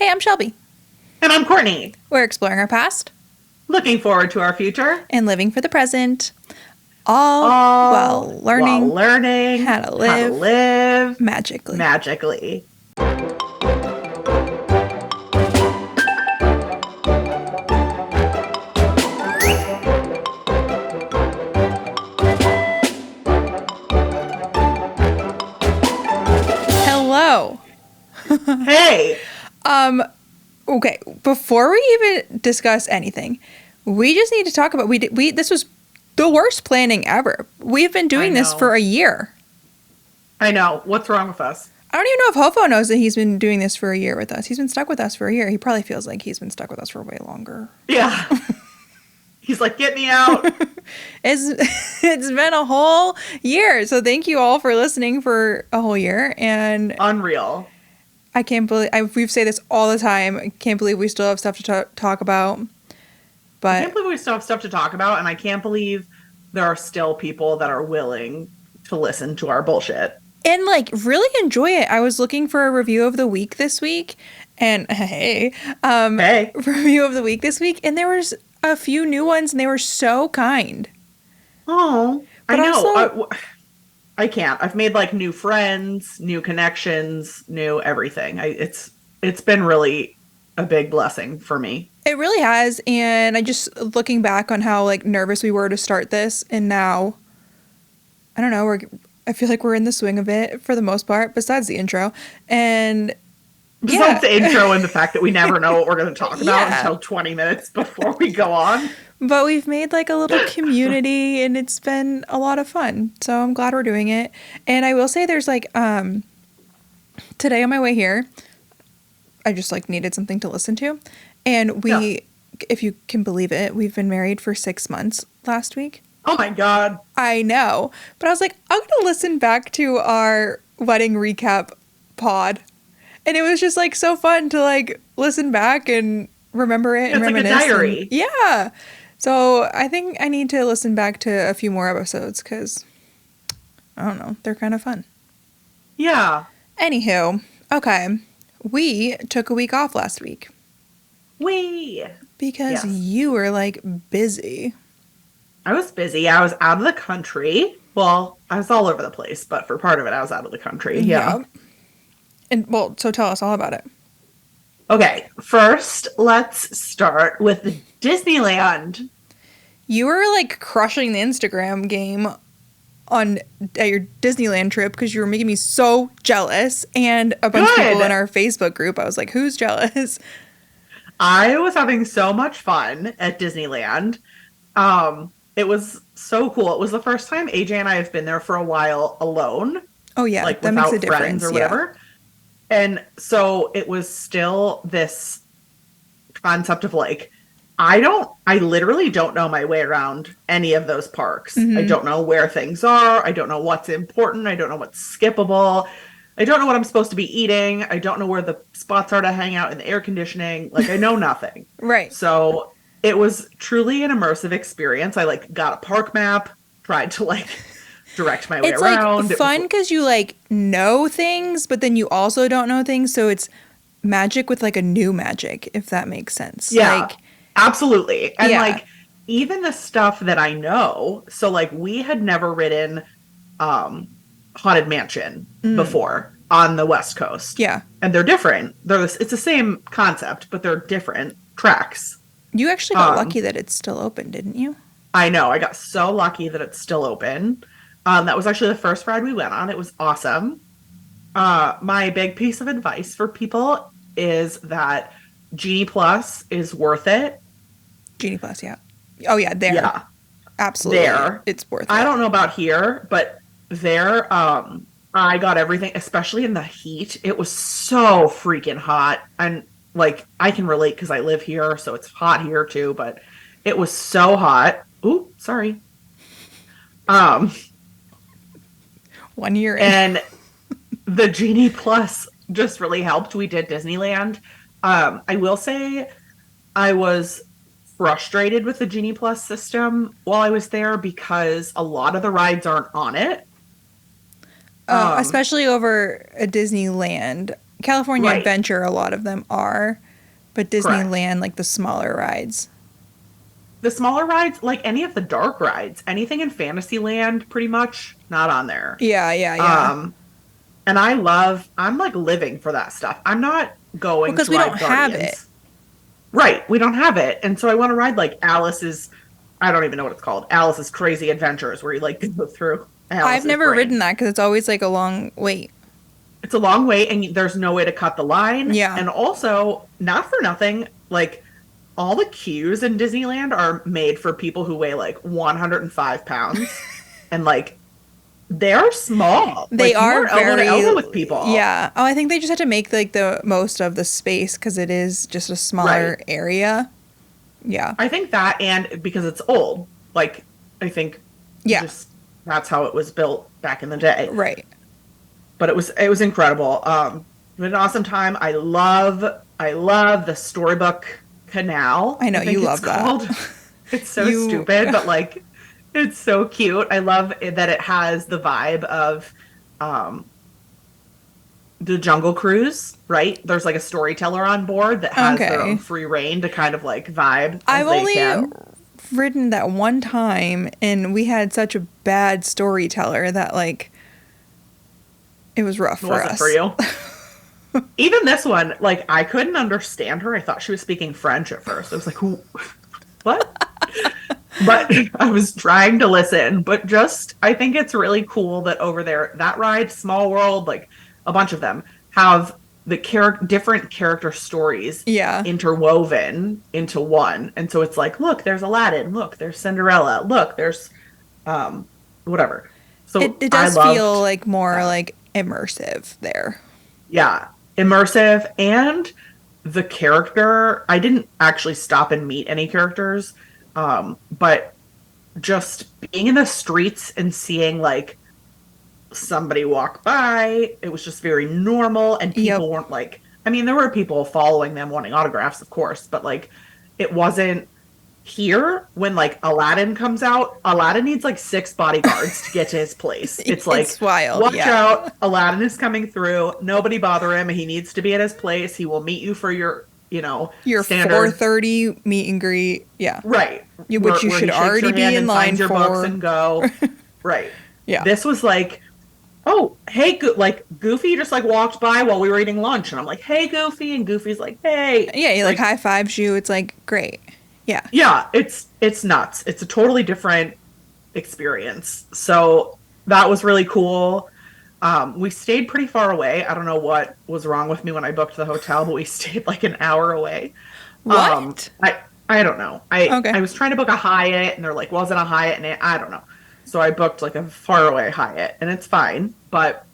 Hey, I'm Shelby. And I'm Courtney. We're exploring our past Looking forward to our future. and living for the present, all All while while learning learning how to live magically. magically. Hello. Hey, Okay, before we even discuss anything, we just need to talk about this was the worst planning ever. We've been doing this know. for a year. I know. What's wrong with us? I don't even know if Hofo knows that he's been doing this for a year with us. He's been stuck with us for a year. He probably feels like he's been stuck with us for way longer. Yeah. He's like, get me out. It's been a whole year. So thank you all for listening for a whole year. And Unreal. I can't believe, we say this all the time. I can't believe we still have stuff to talk about. I But can't believe we still have stuff to talk about, and I can't believe there are still people that are willing to listen to our bullshit. and like really enjoy it. I was looking for a review of the week this week, and hey, Hey. review of the week this week, and there was a few new ones, and they were so kind. Oh, But I know. also- I can't. I've made like new friends, new connections, new everything. It's been really a big blessing for me. It really has, and I just looking back on how like nervous we were to start this, and now, I don't know. I feel like we're in the swing of it for the most part, besides the intro, and Besides the intro and the fact that we never know what we're going to talk about Yeah. until 20 minutes before we go on. But we've made like a little community, and it's been a lot of fun. So I'm glad we're doing it. And I will say there's like today on my way here, I just like needed something to listen to. And if you can believe it, we've been married for 6 months last week. Oh my God. I know. But I was like, I'm going to listen back to our wedding recap pod. And it was just like so fun to like listen back and remember it and It's like a reminisce. diary. Yeah. So I think I need to listen back to a few more episodes because, I don't know, they're kind of fun. Yeah. Anywho, okay. We took a week off last week because Yes. you were like busy. I was busy. I was out of the country. Well, I was all over the place, but for part of it, I was out of the country. Yeah. Yep. And well, so tell us all about it. Okay. First, let's start with Disneyland. You were like crushing the Instagram game at your Disneyland trip because you were making me so jealous, and a bunch of Good. people in our Facebook group. I was like, who's jealous? I was having so much fun at Disneyland. It was so cool. It was the first time AJ and I have been there for a while alone. Oh yeah, like that without makes a difference friends or whatever. And so it was still this concept of like, I literally don't know my way around any of those parks. Mhm. I don't know where things are. I don't know what's important. I don't know what's skippable. I don't know what I'm supposed to be eating. I don't know where the spots are to hang out in the air conditioning. Like, I know nothing. Right. So it was truly an immersive experience. I like got a park map, tried to like direct my way It's around. like fun because you like know things, but then you also don't know things. So it's magic with like a new magic, if that makes sense. Yeah, Like, absolutely. And Yeah. like even the stuff that I know, so like we had never ridden Haunted Mansion before on the West Coast. yeah. And they're different. It's the same concept, but they're different tracks. You actually got lucky that it's still open, didn't you? I know. I got so lucky that it's still open. That was actually the first ride we went on. It was awesome. My big piece of advice for people is that Genie Plus is worth it. Genie Plus, yeah. Oh yeah, there. Yeah. Absolutely. There. It's worth it. I don't know about here, but there, I got everything, especially in the heat. It was so freaking hot. And like, I can relate because I live here, so it's hot here too, but it was so hot. Ooh, sorry. 1 year in. And the Genie Plus just really helped. We did Disneyland. I will say I was frustrated with the Genie Plus system while I was there because a lot of the rides aren't on it. Especially over at Disneyland, California Right. Adventure, a lot of them are, but Correct. Disneyland, like the smaller rides. The smaller rides, like any of the dark rides, anything in Fantasyland, pretty much not on there. Yeah, yeah, yeah. Um, and I'm like living for that stuff. I'm not Well, going because to we don't ride have it. Guardians. Right. We don't have it. And so I want to ride like Alice's, I don't even know what it's called, Alice's Crazy Adventures, where you like go through I've Alice's never brain. ridden that because it's always like a long wait. It's a long wait and there's no way to cut the line. Yeah. And also, not for nothing, like all the queues in Disneyland are made for people who weigh like 105 pounds. And like they're small. They Like you are are elbow to very, elbow with people. yeah. Oh, I think they just had to make like the most of the space because it is just a smaller Right. area. Yeah. I think that and because it's old. Like I think Yeah. just that's how it was built back in the day. Right. But it was incredible. We had an awesome time. I love the Storybook Canal. I know, think you it's love that. called. It's so You- stupid, but like it's so cute. I love that it has the vibe of the Jungle Cruise, right? There's like a storyteller on board that has their Okay. own free reign to kind of like vibe as I've they only can. ridden that one time, and we had such a bad storyteller that like it was rough It for wasn't us. for you. Even this one, like I couldn't understand her. I thought she was speaking French at first. I was like, who what? But I was trying to listen. But just I think it's really cool that over there, that ride, Small World, like a bunch of them have the different character stories Yeah. interwoven into one. And so it's like, look, there's Aladdin, look, there's Cinderella, look, there's whatever. So It I does loved feel like more that. like immersive there. Yeah, immersive and the character. I didn't actually stop and meet any characters, but just being in the streets and seeing like somebody walk by, it was just very normal, and people weren't like. I mean, there were people following them wanting autographs, of course, but like it wasn't here when like Aladdin comes out. Aladdin needs like 6 bodyguards to get to his place. It's like It's wild, watch yeah. out, Aladdin is coming through. Nobody bother him. He needs to be at his place. He will meet you for your Your standard 4:30 meet and greet. Yeah. right, Which you where should he shakes already your be hand in and line signs your books for. and go. Right. Yeah. This was like, oh, hey, like Goofy just like walked by while we were eating lunch, and I'm like, hey, Goofy, and Goofy's like, hey. Yeah, he like high fives you. It's like great. Yeah. Yeah, it's nuts. It's a totally different experience. So that was really cool. We stayed pretty far away. I don't know what was wrong with me when I booked the hotel, but we stayed like an hour away. What? I don't know. Okay. I was trying to book a Hyatt, and they're like, wasn't a Hyatt, and I don't know. So I booked like a far away Hyatt, and it's fine. But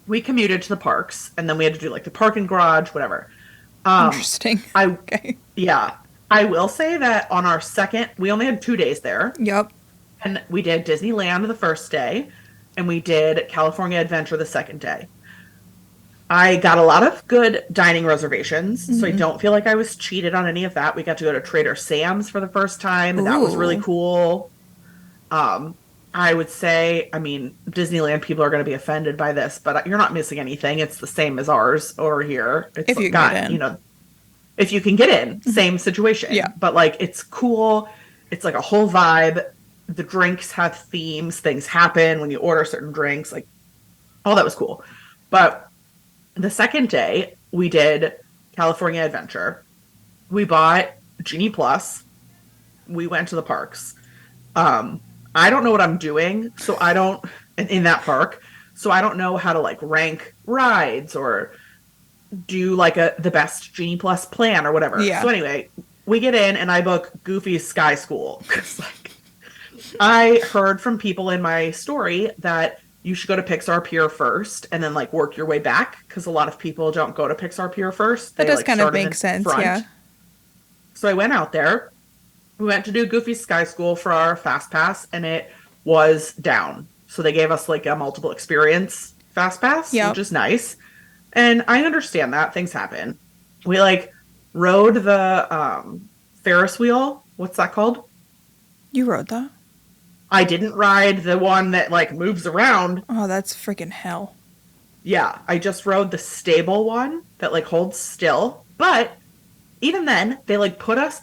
we commuted to the parks, and then we had to do like the parking garage, whatever. Interesting. Okay. Yeah. I will say that on our second, we only had 2 days there, Yep. and we did Disneyland the first day, and we did California Adventure the second day. I got a lot of good dining reservations, so I don't feel like I was cheated on any of that. We got to go to Trader Sam's for the first time, and that was really Ooh. cool. I would say, I mean, Disneyland people are going to be offended by this, but you're not missing anything. It's the same as ours over here. It's If you got, get in. you know, if you can get in, same situation. Yeah. But like, it's cool. It's like a whole vibe. The drinks have themes. Things happen when you order certain drinks. Like, all that was cool. But the second day, we did California Adventure. We bought Genie Plus. We went to the parks. I don't know what I'm doing, so I don't in that park. So I don't know how to like rank rides or do like the best Genie Plus plan or whatever. Yeah. So anyway, we get in and I book Goofy's Sky School. 'Cause like I heard from people in my story that you should go to Pixar Pier first and then like work your way back, because a lot of people don't go to Pixar Pier first. That They, does like, kind of start in make the sense. front. Yeah. So I went out there. We went to do Goofy's Sky School for our Fast Pass, and it was down. So they gave us like a multiple experience Fast Pass, Yep. which is nice. And I understand that things happen. We like rode the Ferris wheel. What's that called? You wrote that? I didn't ride the one that like moves around. Oh, that's freaking hell. Yeah, I just rode the stable one that like holds still. But even then, they like put us,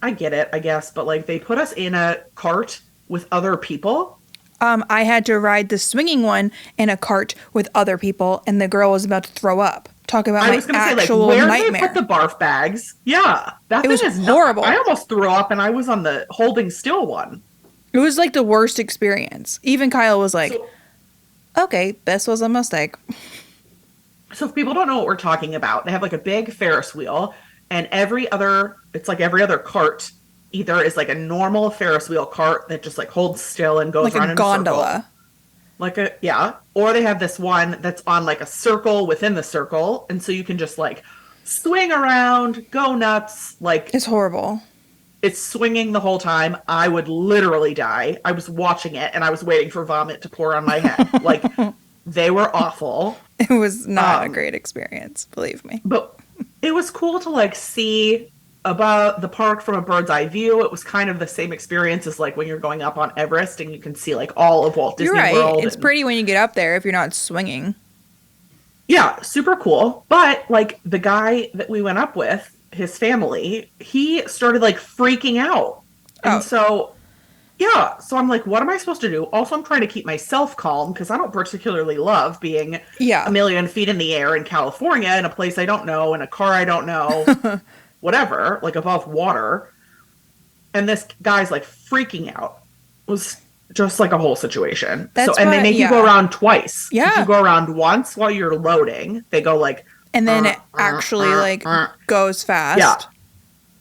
I get it, I guess, but like they put us in a cart with other people. I had to ride the swinging one in a cart with other people, and the girl was about to throw up. Talk about I my was going to say, like, actual where do they put nightmare. the barf bags? Yeah, that It thing was is not, I horrible. almost threw up and I was on the holding still one. It was like the worst experience. Even Kyle was like, So, okay, this was a mistake. so if people don't know what we're talking about, they have like a big Ferris wheel, and it's like every other cart either is like a normal Ferris wheel cart that just like holds still and goes Like a around in a circle, gondola. yeah, or they have this one that's on like a circle within the circle, and so you can just like swing around, go nuts, like It's horrible. it's swinging the whole time. I would literally die. I was watching it and I was waiting for vomit to pour on my head. Like they were awful. It was not a Um, great experience, believe me. but it was cool to like see about the park from a bird's eye view. It was kind of the same experience as like when you're going up on Everest and you can see like all of Walt You're Disney right. World. It's And pretty when you get up there if you're not swinging. yeah, super cool. But like the guy that we went up with, his family, he started like freaking out. Oh, And so, yeah, so I'm like, what am I supposed to do? Also, I'm trying to keep myself calm because I don't particularly love being a yeah. million feet in the air in California in a place I don't know, in a car I don't know, whatever, like above water. And this guy's like freaking out. It was just like a whole situation. So, That's and they what, make you go yeah. around twice. If you Yeah. go around once while you're loading, they go like, And then it actually like goes yeah. fast.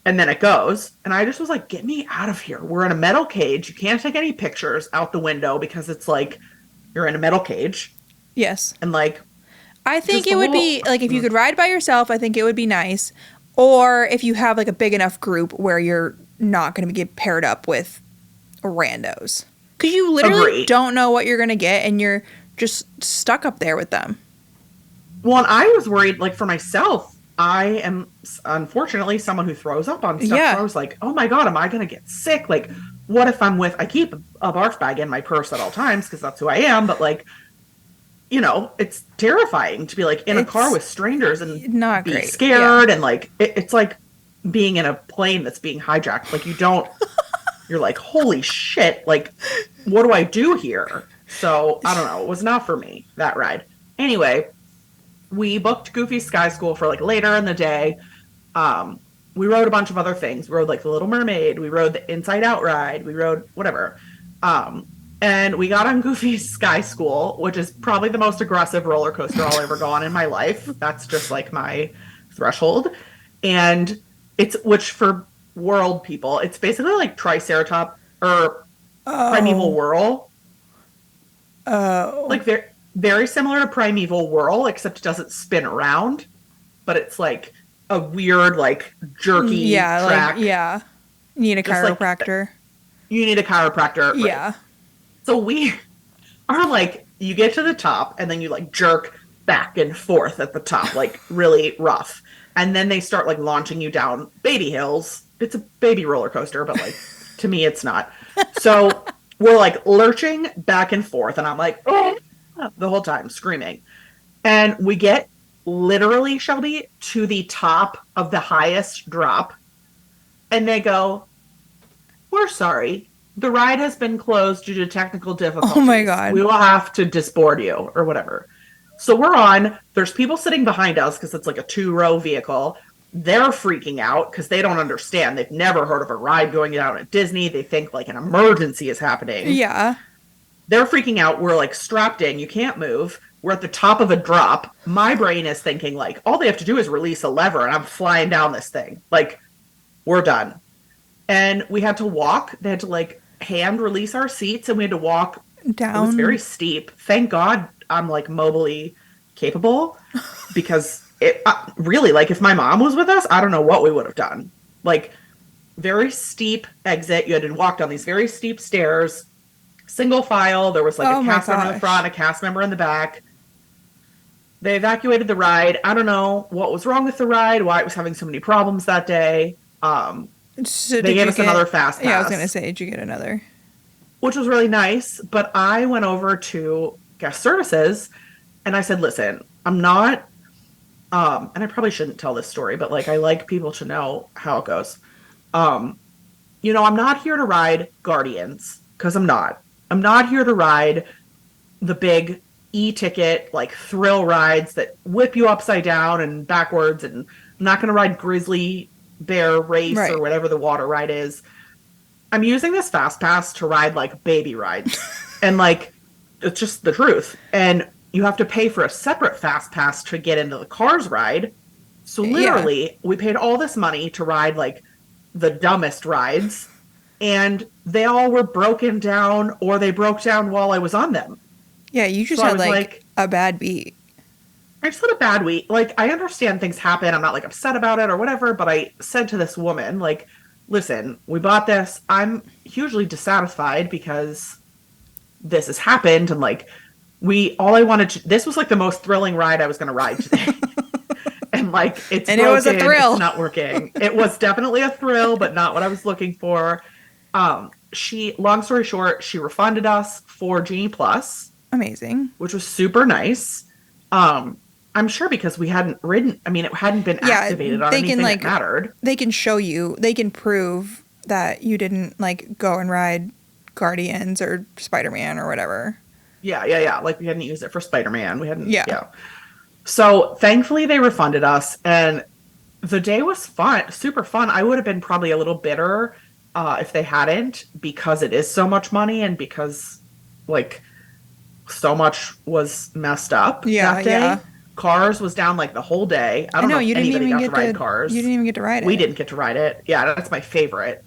And then it goes. And I just was like, get me out of here. We're in a metal cage. You can't take any pictures out the window because it's like you're in a metal cage. Yes. And like, I think just it the would whole. be like if you could ride by yourself, I think it would be nice. Or if you have like a big enough group where you're not going to get paired up with randos. Because you literally Agreed. don't know what you're going to get and you're just stuck up there with them. Well, and I was worried, like for myself, I am unfortunately someone who throws up on stuff. Yeah. So I was like, oh my God, am I going to get sick? Like, what if I'm with, I keep a barf bag in my purse at all times because that's who I am. But like, it's terrifying to be like in a car with strangers and Not be great. scared. And like, it's like being in a plane that's being hijacked. Like, you're like, holy shit. Like, what do I do here? So I don't know. It was not for me, that ride. Anyway, we booked Goofy Sky School for like later in the day. We rode a bunch of other things. We rode like the Little Mermaid. We rode the Inside Out ride. We rode whatever. And we got on Goofy's Sky School, which is probably the most aggressive roller coaster I'll ever go on in my life. That's just like my threshold. And which for world people, it's basically like Triceratop or Primeval Whirl. Oh. Like very, very similar to Primeval Whirl, except it doesn't spin around, but it's like a weird, like jerky track. Like, yeah. You need a Just like chiropractor. you need a chiropractor. Right? Yeah. So we are like, you get to the top and then you like jerk back and forth at the top, like really rough. And then they start like launching you down baby hills. It's a baby roller coaster, but like to me, it's not. So we're like lurching back and forth. And I'm like, oh, the whole time screaming. And we get literally, Shelby, to the top of the highest drop. And they go, we're sorry. The ride has been closed due to technical difficulties. Oh my God. We will have to disboard you or whatever. So we're on. There's people sitting behind us because it's like a 2-row vehicle. They're freaking out because they don't understand. They've never heard of a ride going down at Disney. They think like an emergency is happening. Yeah. They're freaking out. We're like strapped in. You can't move. We're at the top of a drop. My brain is thinking like all they have to do is release a lever and I'm flying down this thing. Like we're done. And we had to walk. They had to like hand release our seats and we had to walk Down. It was very steep. Thank God I'm like mobily capable because it really, like if my mom was with us, I don't know what we would have done. Like very steep exit. You had to walk down these very steep stairs, single file. There was like a cast member in the front, a cast member in the back. They evacuated the ride. I don't know what was wrong with the ride, why it was having so many problems that day. So they gave us another fast pass. Yeah, I was going to say, did you get another? Which was really nice, but I went over to guest services And I said, listen, I'm not, and I probably shouldn't tell this story, but like, I like people to know how it goes. Um, I'm not here to ride Guardians because I'm not. I'm not here to ride the big e-ticket, like thrill rides that whip you upside down and backwards. And I'm not going to ride Grizzly Bear Race or Right. whatever the water ride is. I'm using this fast pass to ride like baby rides. And like, it's just the truth. And you have to pay for a separate fast pass to get into the Cars ride. So literally, we paid all this money to ride like the dumbest rides, and they all were broken down, or they broke down while I was on them. Yeah, you just had like a bad beat. I just had a bad week. Like, I understand things happen. I'm not like upset about it or whatever, but I said to this woman, like, listen, we bought this. I'm hugely dissatisfied because this has happened. And like, this was like the most thrilling ride I was going to ride today. And like, it's and broken, it was a thrill. It's not working. It was definitely a thrill, but not what I was looking for. Long story short, she refunded us for Genie Plus. Amazing. Which was super nice. I'm sure because we hadn't ridden, I mean, it hadn't been activated on anything that mattered. They can show you, they can prove that you didn't like go and ride Guardians or Spider-Man or whatever. Yeah. Like, we hadn't used it for Spider-Man. We hadn't. Yeah. So thankfully they refunded us, and the day was fun, super fun. I would have been probably a little bitter if they hadn't, because it is so much money and because like so much was messed up that day. Yeah. Cars was down like the whole day. I don't know if anybody got to ride Cars. You didn't even get to ride it. We didn't get to ride it. Yeah, that's my favorite.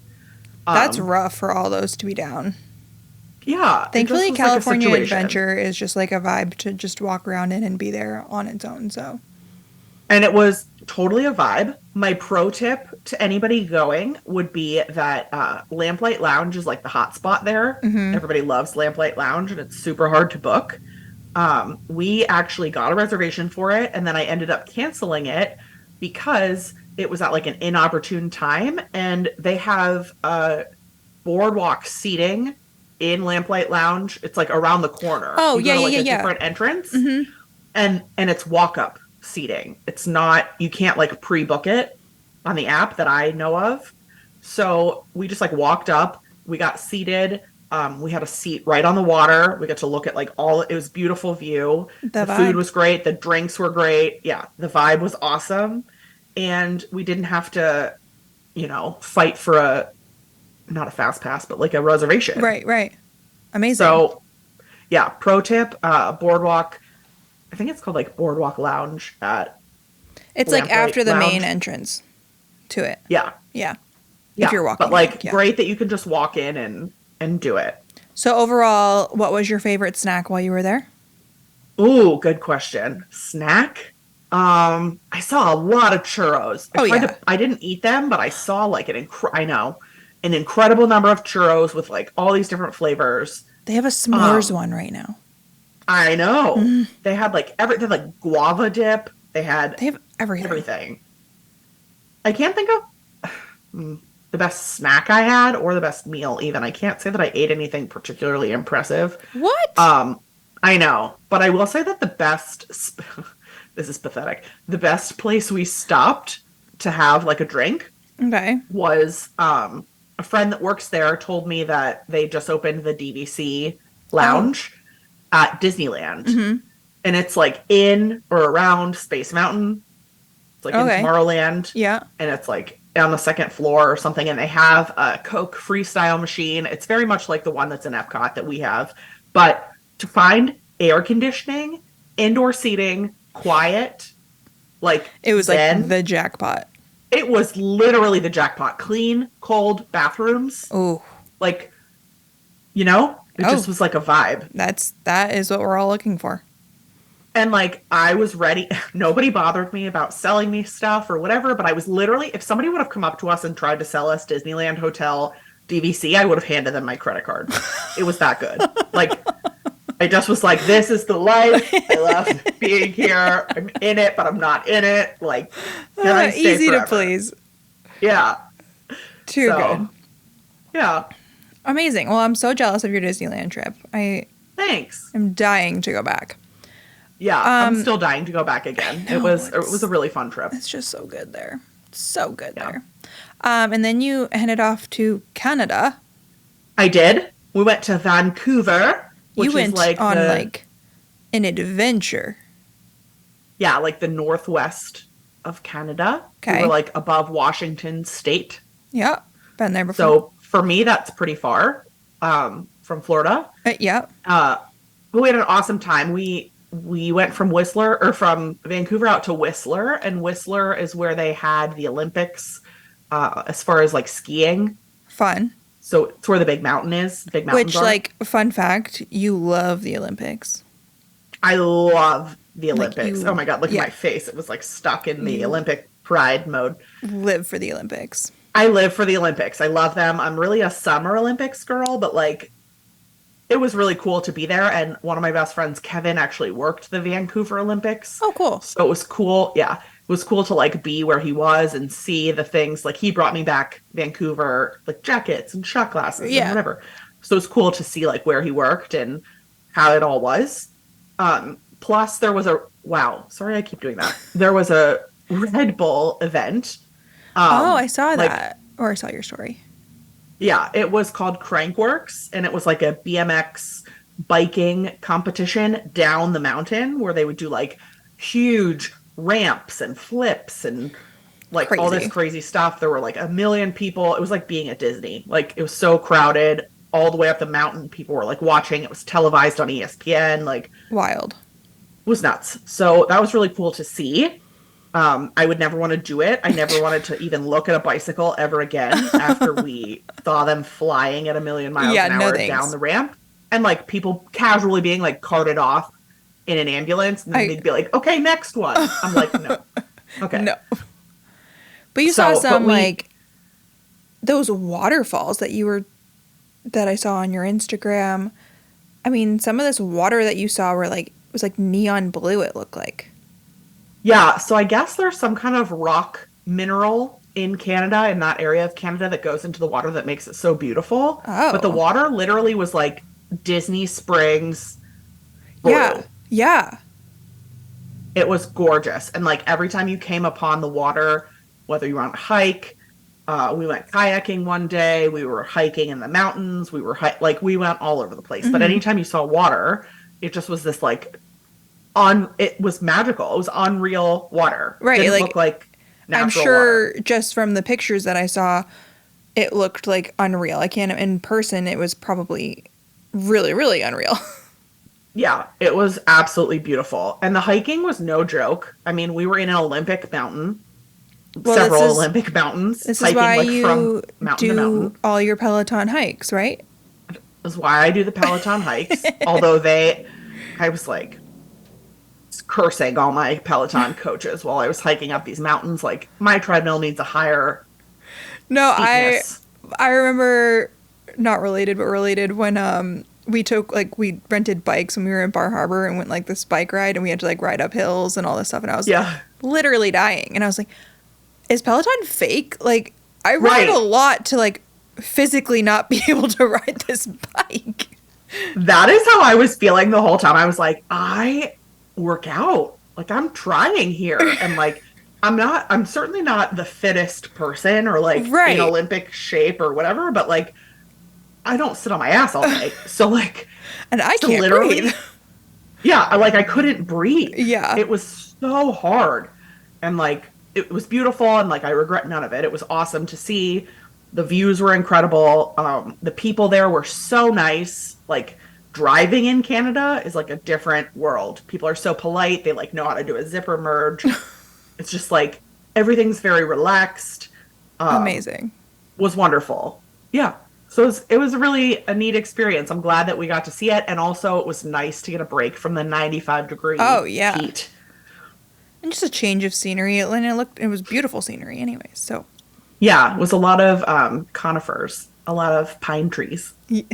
That's rough for all those to be down. Yeah. Thankfully, California Adventure is just like a vibe to just walk around in and be there on its own. So, and it was totally a vibe. My pro tip to anybody going would be that Lamplight Lounge is like the hot spot there. Mm-hmm. Everybody loves Lamplight Lounge, and it's super hard to book. We actually got a reservation for it, and then I ended up canceling it because it was at like an inopportune time, and they have boardwalk seating in Lamplight Lounge. It's like around the corner. Oh, you go to, like, a different entrance, mm-hmm. and it's walk up seating. It's not, you can't like pre-book it on the app that I know of. So we just like walked up, we got seated. We had a seat right on the water. We got to look at like it was beautiful view. The food was great. The drinks were great. Yeah. The vibe was awesome. And we didn't have to, fight for not a fast pass, but like a reservation. Right. Amazing. So yeah. Pro tip, Boardwalk. I think it's called like Boardwalk Lounge at. It's like after the main entrance to it. Yeah. If you're walking. But like great that you can just walk in and do it. So overall, what was your favorite snack while you were there? Ooh, good question. Snack? I saw a lot of churros. I didn't eat them, but I saw like an incredible number of churros with like all these different flavors. They have a s'mores one right now. I know. Mm. They had like they had like guava dip. They have everything. I can't think of the best snack I had or the best meal even. I can't say that I ate anything particularly impressive. What? I know. But I will say that the best, this is pathetic, the best place we stopped to have like a drink was a friend that works there told me that they just opened the DVC lounge at Disneyland. Mm-hmm. And it's like in or around Space Mountain. It's like in Tomorrowland. Yeah. And it's like on the second floor or something, and they have a Coke freestyle machine. It's very much like the one that's in Epcot that we have, but to find air conditioning, indoor seating, quiet, like it was like the jackpot. It was literally the jackpot. Clean, cold bathrooms. Oh, like, it just was like a vibe. That is what we're all looking for. And like, I was ready. Nobody bothered me about selling me stuff or whatever, but I was literally, if somebody would have come up to us and tried to sell us Disneyland Hotel DVC, I would have handed them my credit card. It was that good. Like, I just was like, this is the life. I love being here. I'm in it, but I'm not in it. Like, can I stay easy forever? To please. Yeah. Too good. Yeah. Amazing. Well, I'm so jealous of your Disneyland trip. Thanks. I'm dying to go back. Yeah, I'm still dying to go back again. know, It was a really fun trip. It's just so good there. So good Yeah. there. And then you headed off to Canada. I did. We went to Vancouver, which You went is like on like an adventure. yeah, like the northwest of Canada. We Okay. were like above Washington State. Yep. Been there before. So for me, that's pretty far from Florida. Yep. But we had an awesome time. We went from Whistler or from Vancouver out to Whistler, and Whistler is where they had the Olympics as far as like skiing. Fun. So it's where the big mountain is. Big mountains Which, are. like, fun fact, you love the Olympics. I love the Like, Olympics. you- Oh my God, look yeah. at my face. It was like stuck in the Olympic pride mode. Live for the Olympics. I live for the Olympics. I love them. I'm really a summer Olympics girl, but like it was really cool to be there. And one of my best friends, Kevin, actually worked the Vancouver Olympics. Oh, cool. So it was cool. Yeah. It was cool to like be where he was and see the things. Like he brought me back Vancouver, like jackets and shot glasses Yeah. and whatever. So it was cool to see like where he worked and how it all was. Plus there was sorry I keep doing that. There was a Red Bull event. I saw like, that. Or I saw your story. Yeah, it was called Crankworks, and it was like a BMX biking competition down the mountain where they would do like huge ramps and flips and like all this crazy stuff. There were like a million people. It was like being at Disney. Like it was so crowded all the way up the mountain. People were like watching. It was televised on ESPN. Like Wild. it was nuts. So that was really cool to see. I would never want to do it. I never wanted to even look at a bicycle ever again after we saw them flying at 1,000,000 miles an hour down the ramp. And like people casually being like carted off in an ambulance. And then they'd be like, okay, next one. I'm like, no. Okay. No. But you saw some like those waterfalls that I saw on your Instagram. I mean, some of this water that you saw was like neon blue, it looked like. Yeah, so I guess there's some kind of rock mineral in Canada, in that area of Canada, that goes into the water that makes it so beautiful. Oh. But the water literally was like Disney Springs blue. Yeah. Yeah. It was gorgeous. And like every time you came upon the water, whether you were on a hike, we went kayaking one day, we were hiking in the mountains, we went all over the place. Mm-hmm. But anytime you saw water, it just was this like it was magical. It was unreal water. Right. Didn't like, look like natural I'm sure water. just from the pictures that I saw, it looked like unreal. I can't, in person, it was probably really, really unreal. Yeah, it was absolutely beautiful. And the hiking was no joke. I mean, we were in an Olympic mountain, several Olympic mountains. This hiking, is why like, you from mountain to mountain. do all your Peloton hikes, right? That's why I do the Peloton hikes. Although I was like cursing all my Peloton coaches while I was hiking up these mountains. Like, my treadmill needs a higher steepness. I remember, not related, but related, when we rented bikes when we were in Bar Harbor and went like this bike ride, and we had to like ride up hills and all this stuff, and I was literally dying, and I was like, is Peloton fake? Like, I ride a lot to like physically not be able to ride this bike. That is how I was feeling the whole time. I was like, I work out. Like, I'm trying here. And like, I'm certainly not the fittest person or like in Olympic shape or whatever, but like, I don't sit on my ass all day. So like, and I can't breathe. Yeah. I couldn't breathe. Yeah. It was so hard. And like, it was beautiful. And like, I regret none of it. It was awesome to see. The views were incredible. The people there were so nice. Like, driving in Canada is like a different world. People are so polite. They like know how to do a zipper merge. It's just like everything's very relaxed. Amazing. Was wonderful. Yeah. So it was really a neat experience. I'm glad that we got to see it. And also it was nice to get a break from the 95-degree heat. And just a change of scenery. And it was beautiful scenery anyways. So yeah, it was a lot of conifers, a lot of pine trees. Yeah,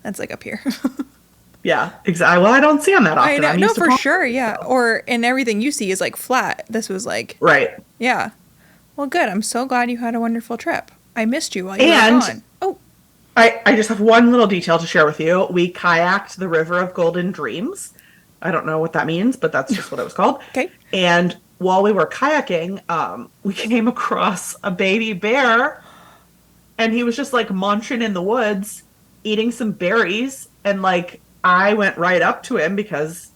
that's like up here. Yeah, exactly. Well, I don't see them that often. I know, for sure, yeah. And everything you see is like flat. This was like... Right. Yeah. Well, good. I'm so glad you had a wonderful trip. I missed you while you were gone. Oh. I just have one little detail to share with you. We kayaked the River of Golden Dreams. I don't know what that means, but that's just what it was called. Okay. And while we were kayaking, we came across a baby bear, and he was just like munching in the woods, eating some berries. And like, I went right up to him because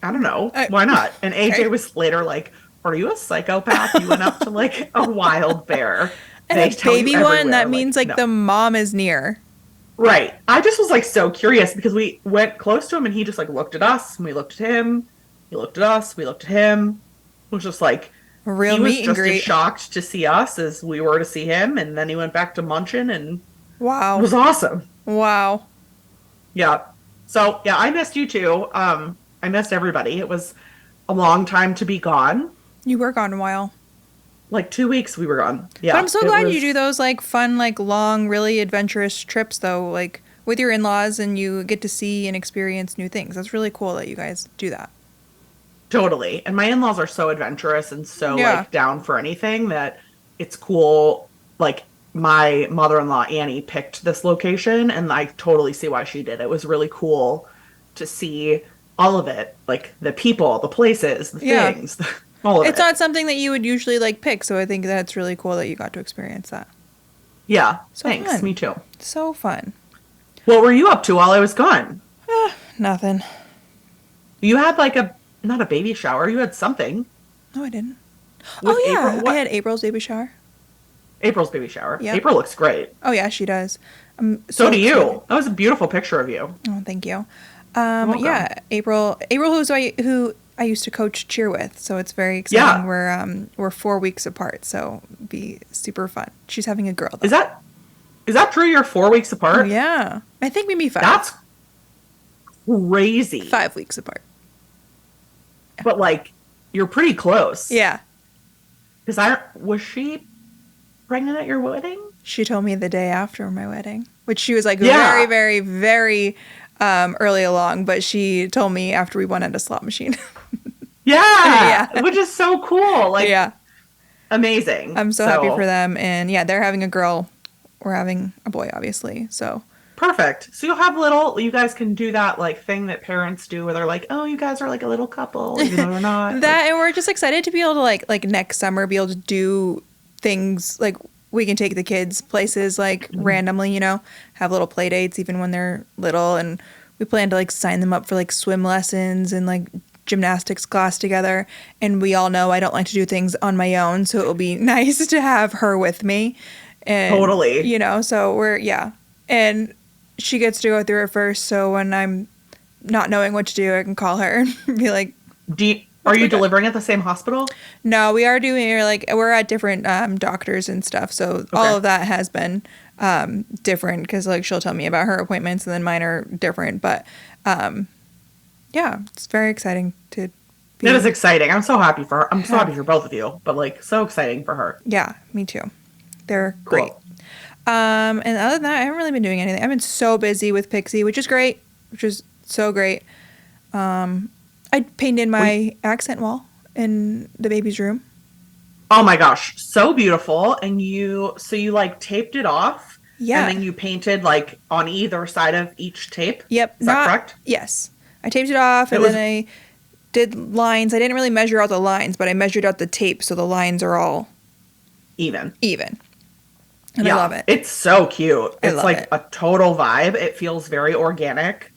I don't know, why not? And AJ okay. was later like, "Are you a psychopath? You went up to like a wild bear. And They a tell you baby one, everywhere." that Like, means like no. the mom is near. Right. I just was like so curious because we went close to him and he just like looked at us and we looked at him. He looked at us, we looked at him. It was just like A real he was meet and just as greet. shocked to see us as we were to see him. And then he went back to munching and it Wow. was awesome. Wow. Yeah. So yeah, I missed you too. I missed everybody. It was a long time to be gone. You were gone a while. Like 2 weeks we were gone. But I'm Yeah. so It glad you was do those like fun, like long, really adventurous trips though, like with your in-laws and you get to see and experience new things. That's really cool that you guys do that. totally. And my in-laws are so adventurous and so Yeah. like down for anything that it's cool. Like my mother-in-law Annie picked this location and I totally see why she did. It was really cool to see all of it, like the people, the places, the Yeah. things, all of It's it. not something that you would usually like pick, so I think that's really cool that you got to experience that. Yeah. So Thanks. fun. Me too. So fun. What were you up to while I was gone? Nothing. You had like a not a baby shower, you had something No, I didn't. with Oh April. yeah, I What? had April's baby shower. April's baby shower. Yep. April looks great. Oh yeah, she does. I'm So do excited. you. That was a beautiful picture of you. Oh, thank you. Welcome. Yeah, April, who I used to coach cheer with, so it's very exciting. Yeah. We're 4 weeks apart, so it'll be super fun. She's having a girl though. Is that true? You're 4 weeks apart? Yeah, I think maybe five. That's crazy. 5 weeks apart. But like, you're pretty close. Yeah, Because I was she pregnant at your wedding? she told me the day after my wedding, which she was like Yeah. very, very, very early along, but she told me after we won at a slot machine. Yeah. Yeah. Which is so cool. Like, Yeah, amazing. I'm so happy for them, and yeah, they're having a girl. We're having a boy, obviously. So Perfect. So you guys can do that like thing that parents do where they're like, oh, you guys are like a little couple, even though we're not. that, and we're just excited to be able to like next summer be able to do things like we can take the kids places like randomly, have little play dates even when they're little, and we plan to like sign them up for like swim lessons and like gymnastics class together. And we all know I don't like to do things on my own, so it will be nice to have her with me. And Totally. so and she gets to go through it first, so when I'm not knowing what to do, I can call her and be like, Are you delivering at the same hospital? no, we are doing like we're at different doctors and stuff, so all of that has been different because like she'll tell me about her appointments and then mine are different, but yeah, it's very exciting to be. It is exciting. I'm so happy for her. I'm so happy for both of you, but like so exciting for her. Yeah, me too. They're Cool. great. And other than that, I haven't really been doing anything. I've been so busy with Pixie, which is great, which is so great. I painted my accent wall in the baby's room. Oh my gosh, so beautiful. And you like taped it off. Yeah. And then you painted like on either side of each tape. Yep. Is that correct? Yes. I taped it off and then I did lines. I didn't really measure out the lines, but I measured out the tape so the lines are all Even. And I love it. It's so cute. I It's love like it. a total vibe. It feels very organic.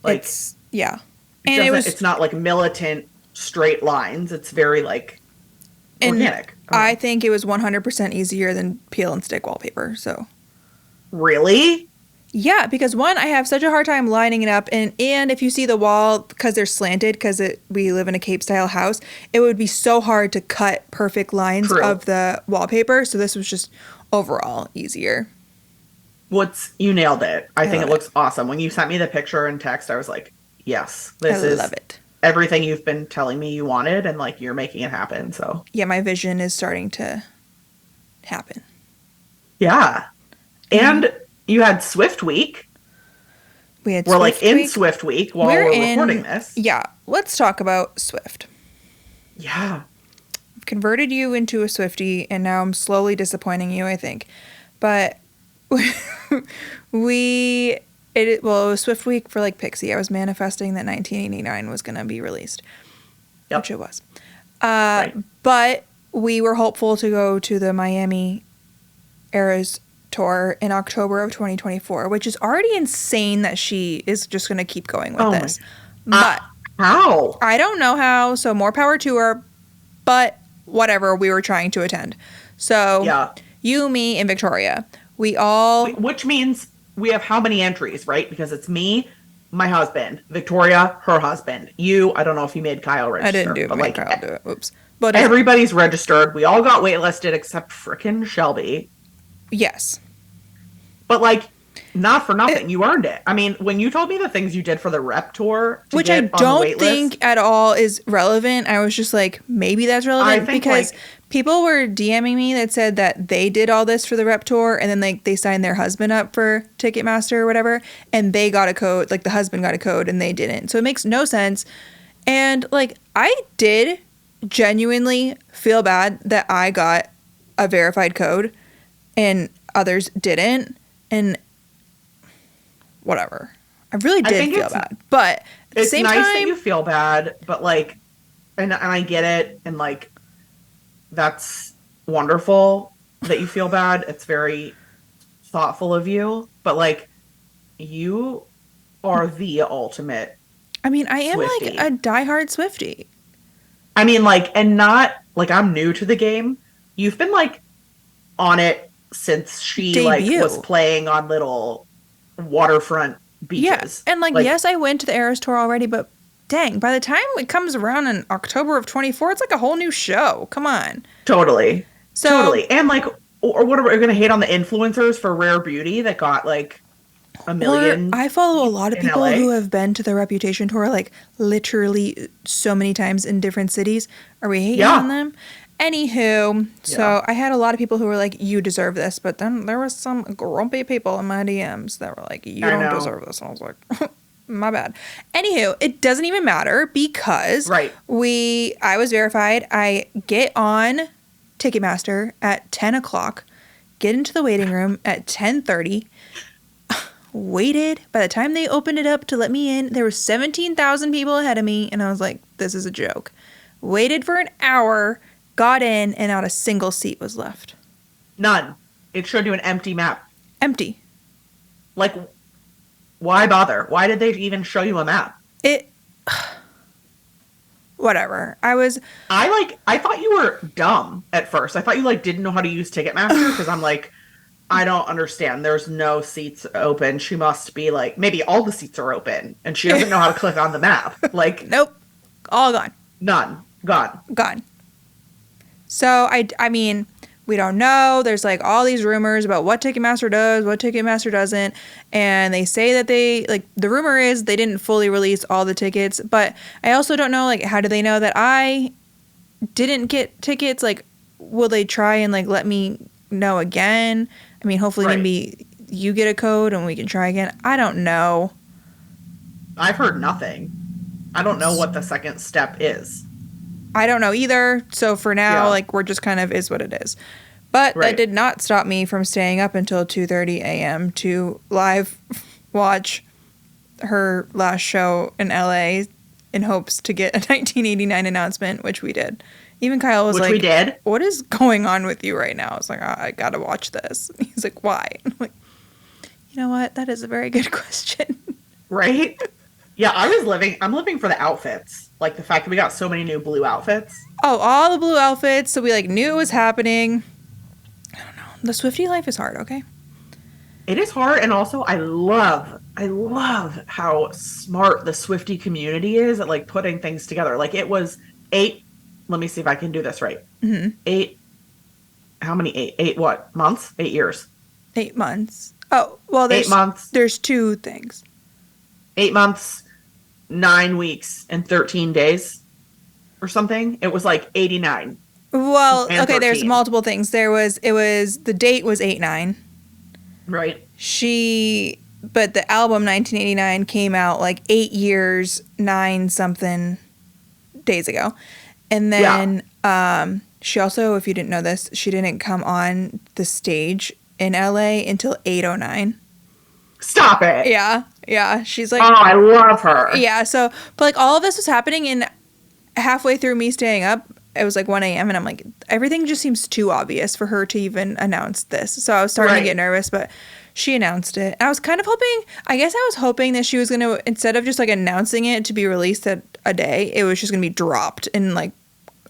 Like And it's not like militant straight lines. It's very like organic. I think it was 100% easier than peel and stick wallpaper. So Really? yeah, because one, I have such a hard time lining it up, and if you see the wall because they're slanted, because we live in a Cape style house, it would be so hard to cut perfect lines True. of the wallpaper. So this was just overall easier. You nailed it. I think love it looks awesome. When you sent me the picture and text, I was like, yes, this is love it. everything you've been telling me you wanted, and like you're making it happen. So Yeah, my vision is starting to happen. yeah. And you had Swift Week. We had We're like Swift in Week. Swift Week while we're recording this. Yeah, let's talk about Swift. Yeah. I've converted you into a Swiftie, and now I'm slowly disappointing you, I think. But we it was Swift Week for like Pixie. I was manifesting that 1989 was going to be released, which it was. Right. But we were hopeful to go to the Miami Eras tour in October of 2024, which is already insane that she is just going to keep going with this. But how? I don't know how, so more power to her, but whatever, we were trying to attend. So you, me, and Victoria, we all... Which means we have how many entries, right? Because it's me, my husband, Victoria, her husband. You, I don't know if you made Kyle register. I didn't do it, but Kyle do it. Oops. But everybody's registered. We all got waitlisted except frickin' Shelby. Yes. But like, not for nothing. You earned it. I mean, when you told me the things you did for the rep tour, which I don't think at all is relevant. I was just like, maybe that's relevant because people were DMing me that said that they did all this for the rep tour and then like they signed their husband up for Ticketmaster or whatever and they got a code, like the husband got a code and they didn't. So it makes no sense. And like, I did genuinely feel bad that I got a verified code and others didn't. And whatever. I really did feel bad. But at the same time... It's nice that you feel bad, but like, and I get it, and like, that's wonderful that you feel bad. It's very thoughtful of you, but like, you are the ultimate I mean, I am Swiftie. Like a diehard Swiftie. I mean, like, and not, like, I'm new to the game. You've been like, on it since she like was playing on little waterfront beaches. Yeah. And like yes, I went to the Eras tour already, but dang, by the time it comes around in October of 24, it's like a whole new show. Come on. Totally. And like, or what are we gonna hate on the influencers for Rare Beauty that got like a million? I follow a lot of people who have been to the Reputation tour like literally so many times in different cities. Are we hating on them? Anywho, so I had a lot of people who were like, you deserve this. But then there was some grumpy people in my DMs that were like, you don't deserve this. And I was like, my bad. Anywho, it doesn't even matter because I was verified. I get on Ticketmaster at 10 o'clock, get into the waiting room at 10:30, waited. By the time they opened it up to let me in, there were 17,000 people ahead of me. And I was like, this is a joke. Waited for an hour. Got in, and not a single seat was left. None. It showed you an empty map. Empty. Like, why bother? Why did they even show you a map? Whatever. I thought you were dumb at first. I thought you, like, didn't know how to use Ticketmaster, because I'm like, I don't understand. There's no seats open. She must be, like, maybe all the seats are open, and she doesn't know how to click on the map. Like... Nope. All gone. None. Gone. So, I mean, we don't know. There's, like, all these rumors about what Ticketmaster does, what Ticketmaster doesn't. And they say that the rumor is they didn't fully release all the tickets. But I also don't know, like, how do they know that I didn't get tickets? Like, will they try and, like, let me know again? I mean, hopefully maybe you get a code and we can try again. I don't know. I've heard nothing. I don't know what the second step is. I don't know either. So for now, like, we're just kind of is what it is. But that did not stop me from staying up until 2:30 a.m. to live watch her last show in LA in hopes to get a 1989 announcement, which we did. Even Kyle was like, we did? What is going on with you right now? I was like, I got to watch this. He's like, why? I'm like, you know what? That is a very good question. Right? Yeah, I'm living for the outfits. Like, the fact that we got so many new blue outfits. Oh, all the blue outfits. So we, like, knew it was happening. I don't know. The Swiftie life is hard, okay? It is hard, and also I love how smart the Swiftie community is at, like, putting things together. Like, it was 8, let me see if I can do this right. Mm-hmm. 8, how many 8 what? Months? 8 years. 8 months. Oh, well, there's 8 months. There's 2 things. 8 months, 9 weeks, and 13 days or something. It was like 89. Well, okay, 13. There's multiple things. The date was 8/9. Right. But the album 1989 came out like 8 years, 9 something days ago. And then she also, if you didn't know this, she didn't come on the stage in LA until 8/09. Stop it. Yeah. Yeah. She's Oh, like, I love her. yeah. So, but like all of this was happening, and halfway through me staying up, it was like 1 a.m. and I'm like, everything just seems too obvious for her to even announce this. So I was starting to get Right. nervous, but she announced it. I was kind of hoping, I guess I was hoping that she was going to, instead of just like announcing it to be released at a day, it was just going to be dropped and like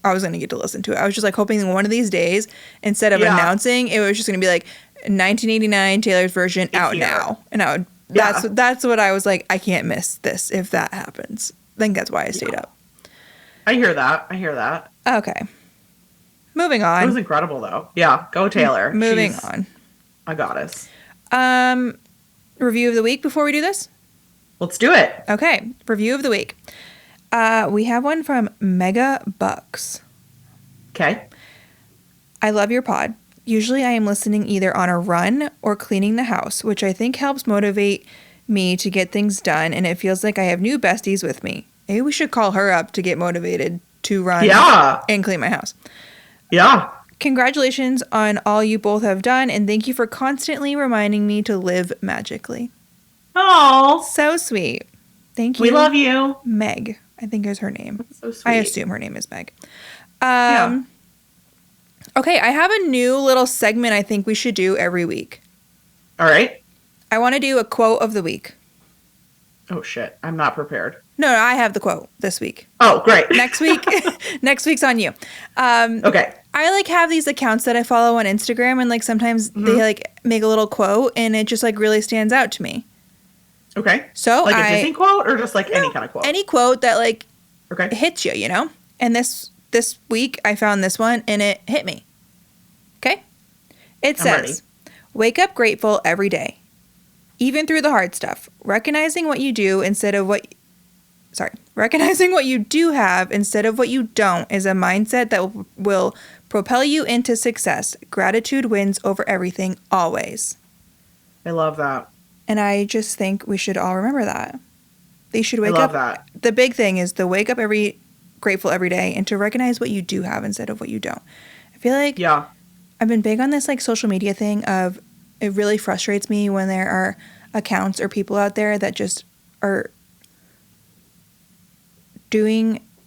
I was going to get to listen to it. I was just like hoping one of these days, instead of Yeah. announcing, it was just going to be like 1989 Taylor's version It's out here. now. And I would, Yeah. that's what I was like, I can't miss this if that happens. I think that's why I stayed up. I hear that. I hear that. Okay. Moving It was on. incredible, though. Yeah. Go Taylor. Moving She's on. a goddess. Review of the week before we do this? Let's do it. Okay. Review of the week. We have one from Mega Bucks. Okay. I love your pod. Usually I am listening either on a run or cleaning the house, which I think helps motivate me to get things done, and it feels like I have new besties with me. Maybe we should call her up to get motivated to run Yeah. and clean my house. Yeah. Congratulations on all you both have done, and thank you for constantly reminding me to live magically. Oh, So sweet. Thank you. we love you. Meg, I think is her name. So sweet. I assume her name is Meg. Yeah. Okay, I have a new little segment I think we should do every week. All right. I want to do a quote of the week. Oh, shit. I'm not prepared. No, I have the quote this week. Oh, great. Next week, next week's on you. Okay. I like have these accounts that I follow on Instagram, and like sometimes they like make a little quote, and it just like really stands out to me. Okay. So Like a Disney quote or just like any kind of quote? Any quote that like Okay. hits you, you know? And this week I found this one and it hit me. Okay? It I'm ready. says, "Wake up grateful every day. Even through the hard stuff. Recognizing what you do instead of what recognizing what you do have instead of what you don't is a mindset that will propel you into success. Gratitude wins over everything always." I love that. And I just think we should all remember that. They should wake love up. that. The big thing is to wake up grateful every day and to recognize what you do have instead of what you don't. I feel like Yeah. I've been big on this like social media thing of it really frustrates me when there are accounts or people out there that just are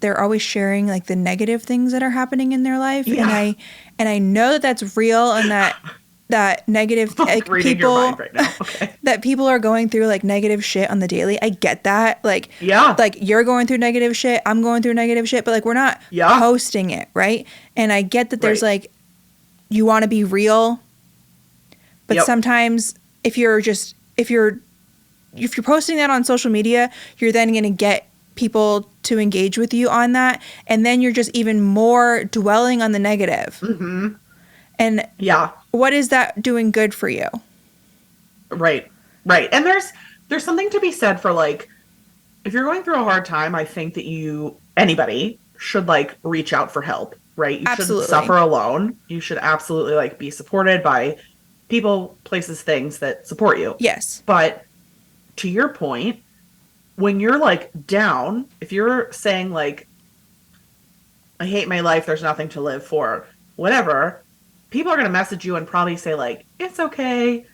they're always sharing like the negative things that are happening in their life. Yeah. And I know that that's real and that negative like Reading your people mind right now. Okay. that people are going through like negative shit on the daily. I get that. Like, Yeah. like you're going through negative shit. I'm going through negative shit, but like we're not Yeah. posting it. Right. And I get that there's Right. like, you want to be real, but Yep. sometimes if you're posting that on social media, you're then going to get people to engage with you on that. And then you're just even more dwelling on the negative. Mm-hmm. And Yeah. what is that doing good for you? Right. Right. And there's something to be said for like, if you're going through a hard time, I think that anybody should like reach out for help, right? You Absolutely. shouldn't suffer alone. You should absolutely like be supported by people, places, things that support you. Yes. But to your point, when you're like down, if you're saying like, I hate my life, there's nothing to live for, whatever, people are going to message you and probably say like, it's okay,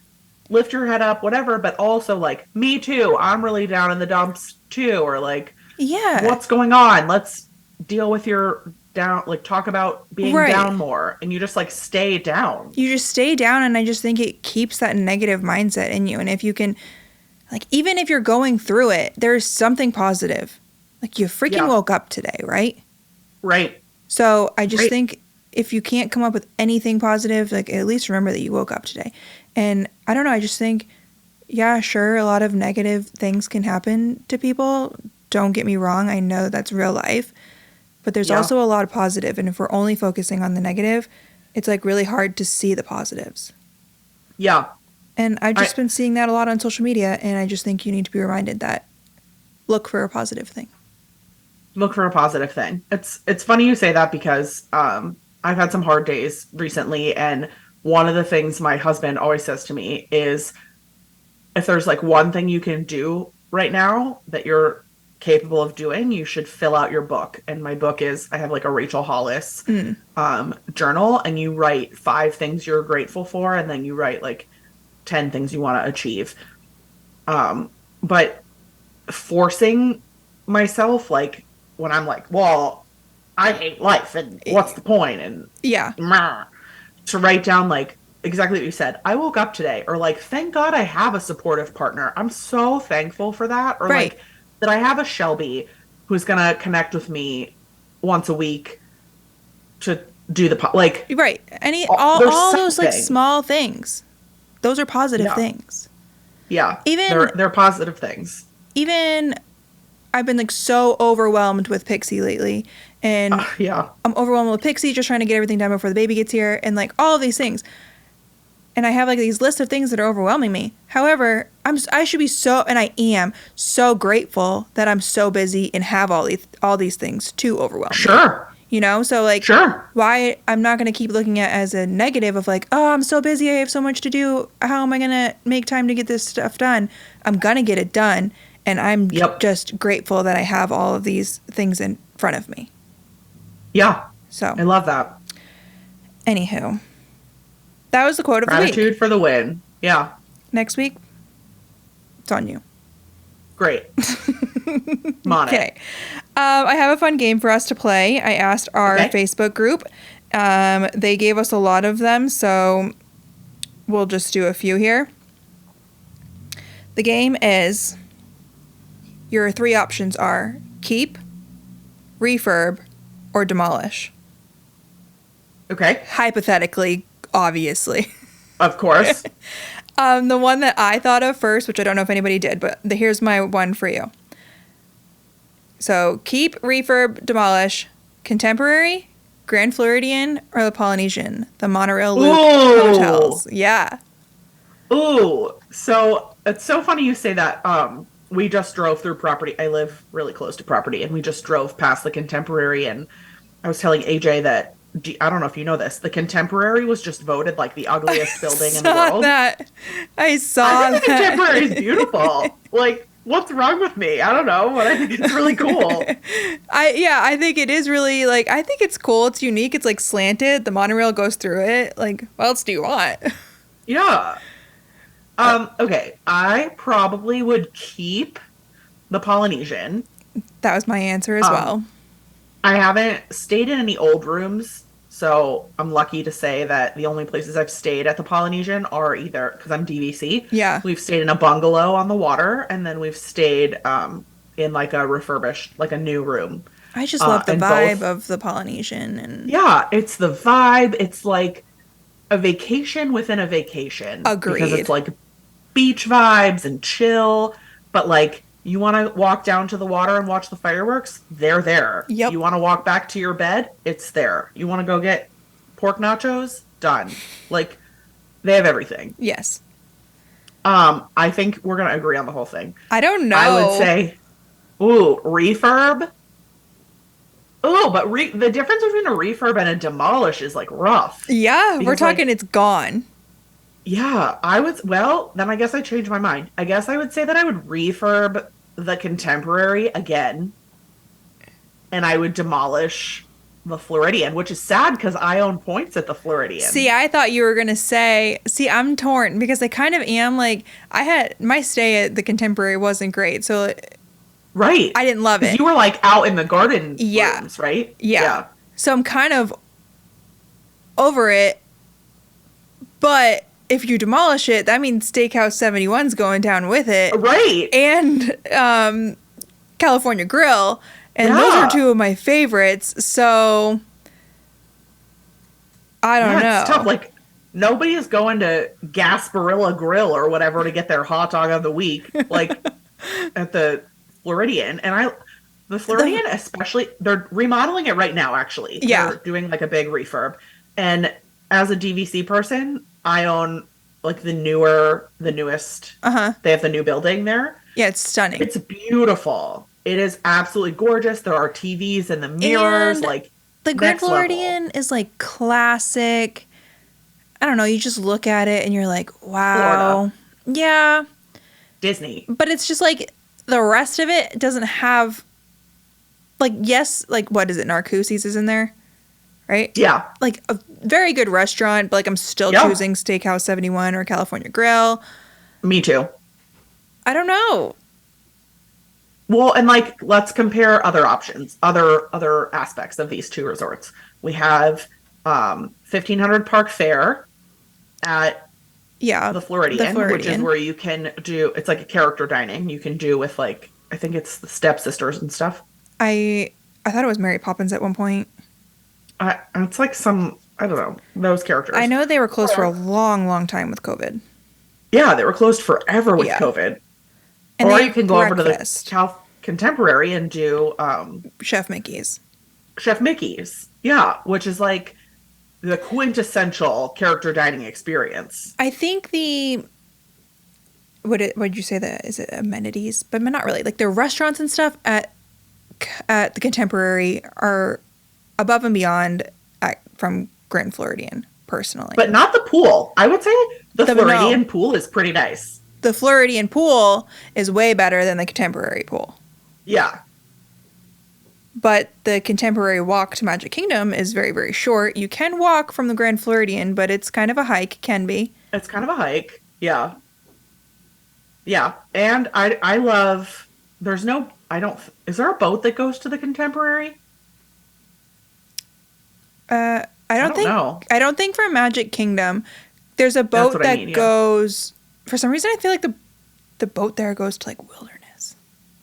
lift your head up, whatever, but also like, me too, I'm really down in the dumps too, or like, Yeah. what's going on? Let's deal with your down, like talk about being Right. down more, and you just like stay down. You just stay down, and I just think it keeps that negative mindset in you. And if you can, like, even if you're going through it, there's something positive. Like, you freaking Yeah. woke up today, right? Right. So I just Right. think if you can't come up with anything positive, like, at least remember that you woke up today. And I don't know, I just think, yeah, sure, a lot of negative things can happen to people. Don't get me wrong, I know that's real life. But there's Yeah. also a lot of positive, and if we're only focusing on the negative, it's like really hard to see the positives. Yeah. And I've just been seeing that a lot on social media, and I just think you need to be reminded that look for a positive thing. Look for a positive thing. It's funny you say that because I've had some hard days recently, and one of the things my husband always says to me is, if there's like one thing you can do right now that you're capable of doing, you should fill out your book. And my book is, I have like a Rachel Hollis journal, and you write 5 things you're grateful for, and then you write like 10 things you want to achieve. But forcing myself, like when I'm like, well, I hate life and what's the point? And Yeah. to write down like exactly what you said. I woke up today, or like, thank God I have a supportive partner. I'm so thankful for that. Or Right. like that I have a Shelby who's gonna connect with me once a week to do like Right. there's All those like something. small things. Those are positive Yeah. things. Yeah. Even They're positive things. even I've been like so overwhelmed with Pixie lately, and Yeah. I'm overwhelmed with Pixie just trying to get everything done before the baby gets here, and like all of these things. And I have like these lists of things that are overwhelming me. However, I should be so, and I am so grateful that I'm so busy and have all these things to overwhelm me. Sure. You know, so like Sure. why I'm not going to keep looking at it as a negative of like, oh, I'm so busy, I have so much to do. How am I going to make time to get this stuff done? I'm going to get it done, and I'm Yep. just grateful that I have all of these things in front of me. Yeah. So, I love that. anywho, that was the quote of the week. Gratitude for the win. Yeah. Next week, it's on you. Great. I'm on Okay. it. I have a fun game for us to play. I asked our Okay. Facebook group. They gave us a lot of them, so we'll just do a few here. The game is, your three options are keep, refurb, or demolish. Okay. Hypothetically, obviously. Of course. The one that I thought of first, which I don't know if anybody did, but here's my one for you. So, keep, refurb, demolish, contemporary, Grand Floridian, or the Polynesian, the monorail loop Ooh. hotels. Yeah. Ooh. So it's so funny you say that. We just drove through property. I live really close to property, and we just drove past the Contemporary, and I was telling AJ that I don't know if you know this. The Contemporary was just voted like the ugliest building in the world. I saw I think the that. Contemporary is beautiful. Like, what's wrong with me? I don't know, but I think it's really cool. I think it is really, like, I think it's cool. It's unique. It's like slanted. The monorail goes through it. Like, what else do you want? Yeah. Okay. I probably would keep the Polynesian. That was my answer as well. I haven't stayed in any old rooms, so I'm lucky to say that the only places I've stayed at the Polynesian are either, because I'm DVC, Yeah. we've stayed in a bungalow on the water, and then we've stayed in like a refurbished, like a new room. I just love the and vibe both- of the Polynesian. And Yeah, it's the vibe. It's like a vacation within a vacation. Agreed. Because it's like beach vibes and chill, but like you want to walk down to the water and watch the fireworks, they're there. Yep. You want to walk back to your bed, it's there. You want to go get pork nachos, done. Like they have everything. Yes. I think we're gonna agree on the whole thing. I don't know. I would say, ooh, refurb. Ooh, but the difference between a refurb and a demolish is like rough. Yeah, we're Because, talking like, it's gone. Yeah, then I guess I changed my mind. I guess I would say that I would refurb the Contemporary again, and I would demolish the Floridian, which is sad because I own points at the Floridian. See, I thought you were going to say, I'm torn because I kind of am. Like, my stay at the Contemporary wasn't great, so Right. I didn't love it. You were like out in the garden Yeah. rooms, right? Yeah. So I'm kind of over it, but if you demolish it, that means Steakhouse 71's going down with it. Right. And California Grill. And Yeah. those are two of my favorites. So I don't know. It's tough. Like nobody is going to Gasparilla Grill or whatever to get their hot dog of the week, like at the Floridian. And the Floridian, especially, they're remodeling it right now. Actually, Yeah. they're doing like a big refurb. And as a DVC person, I own like the newest. They have the new building there. Yeah, it's stunning. It's beautiful. It is absolutely gorgeous. There are TVs in the mirrors. And like the Grand next level. Floridian is like classic. I don't know. You just look at it and you're like, wow. Florida. Yeah. Disney. But it's just like the rest of it doesn't have, like, yes, like, what is it? Narcoossee's is in there, right? Yeah. Like a very good restaurant, but like I'm still choosing Steakhouse 71 or California Grill. Me too. I don't know. Well, and like let's compare other options, other aspects of these two resorts. We have 1500 Park Fair at Yeah, the the Floridian, which is Floridian. where you can do it's like a character dining. You can do with like I think it's the stepsisters and stuff. I thought it was Mary Poppins at one point. It's like some I don't know those I characters. know they were closed for a Or long, long time with COVID. yeah, they were closed forever with Yeah, COVID. and they Or you have can go over to the breakfast. Cal Contemporary and do Chef Mickey's. Chef Mickey's. Yeah, which is like the quintessential character dining experience. I think the what did you say that is it amenities, but not really. Like the restaurants and stuff at the Contemporary are above and beyond from Grand Floridian personally. But not the pool. I would say the No, Floridian pool is pretty nice. the Floridian pool is way better than the Contemporary pool. Yeah. But the Contemporary walk to Magic Kingdom is very, very short. You can walk from the Grand Floridian, but it's kind of a hike, can be. It's kind of a hike. Yeah. Yeah. And I love there's no I don't is there a boat that goes to the Contemporary? I I don't don't think know. I don't think for Magic Kingdom there's a That's boat what I that mean, yeah. goes for some reason I feel like the boat there goes to like Wilderness.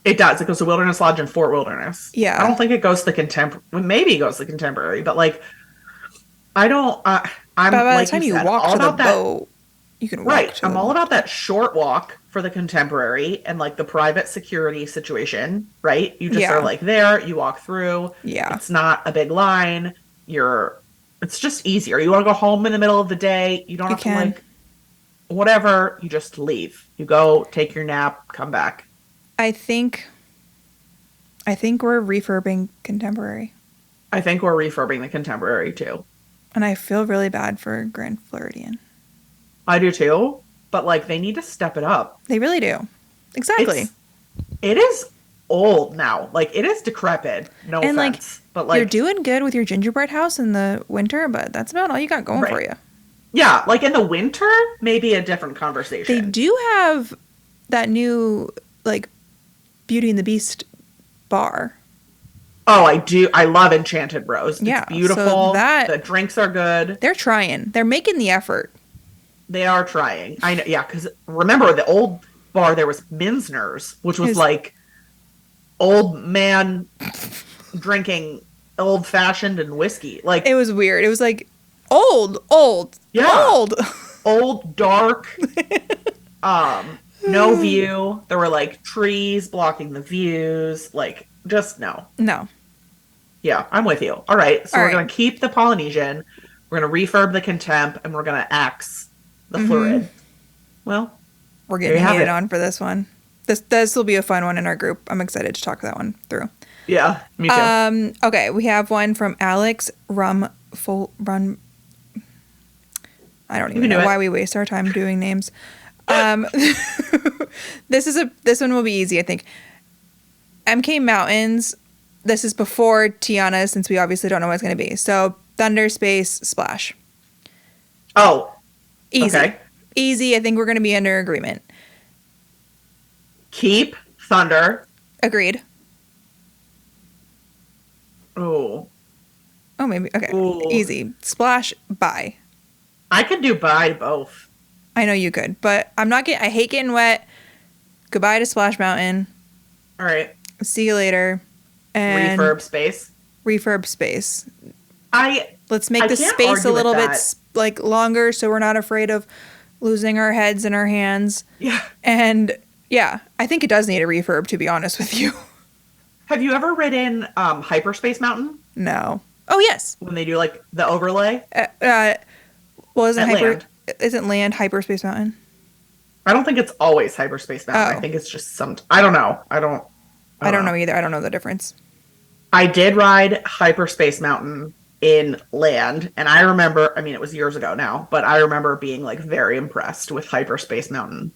It does. It goes to Wilderness Lodge and Fort Wilderness. Yeah. I don't think it goes to the Contemporary. Well, maybe it goes to the Contemporary, but like I don't I'm But by like the time you you said, walk all to the about that. boat, you can walk Right. to I'm all about that short walk for the Contemporary and like the private security situation, right? You just Yeah. are like there, you walk through. Yeah. It's not a big line. It's just easier. You want to go home in the middle of the day, you don't You have can. to like whatever, you just leave. You go, take your nap, come back. I think we're refurbing Contemporary. I think we're refurbing the Contemporary too. And I feel really bad for Grand Floridian. I do too, but like they need to step it up. They really do. Exactly. It is old now. Like it is decrepit. No And, like, offense, but like You're doing good with your gingerbread house in the winter, but that's about all you got going Right. for you. yeah, like in the winter, maybe a different They conversation. do have that new like Beauty and the Beast bar. Oh, I do. I love Enchanted Rose. Yeah, It's so beautiful. that- The drinks are good. They're trying. They're making the effort. They are trying. I know. Yeah, because remember the old bar there was Minsner's, which was His- like old man drinking old fashioned and whiskey. Like It was weird. It was like old, Yeah. old. old, dark, no view. There were like trees blocking the views. Like just no. No. Yeah, I'm with you. All right, so All we're right. gonna keep the Polynesian, we're gonna refurb the Contempt, and we're gonna axe the Mm-hmm. Florid. Well, We're There getting you have hated it. on for this one. This will be a fun one in our group. I'm excited to talk that one through. yeah, me too. Okay, we have one from Alex Run. I don't You even can do know it. why we waste our time doing names. This one will be easy, I think. MK Mountains. This is before Tiana, since we obviously don't know what it's going to be. So Thunder, Space, Splash. Oh, Easy, Okay. easy. I think we're going to be under agreement. keep Thunder. Agreed. Oh, Oh, maybe okay. Ooh. Easy. Splash. Bye. I could do buy both. I know you could, but I'm not getting. I hate getting wet. Goodbye to Splash Mountain. All right, See you later. And refurb space. refurb space. I Let's make I the can't space argue a with little bit that. like longer, so we're not afraid of losing our heads in our hands. yeah. And yeah, I think it does need a refurb. To be honest with you, Have you ever ridden Hyperspace Mountain no. Oh yes. when they do like the overlay? Well, isn't At Land. isn't Land Hyperspace Mountain? I don't think it's always Hyperspace Mountain. Oh. I think it's just some. I don't know. I don't know either. I don't know the difference. I did ride Hyperspace Mountain in Land, and I remember, I mean, it was years ago now, but I remember being like very impressed with Hyperspace Mountain.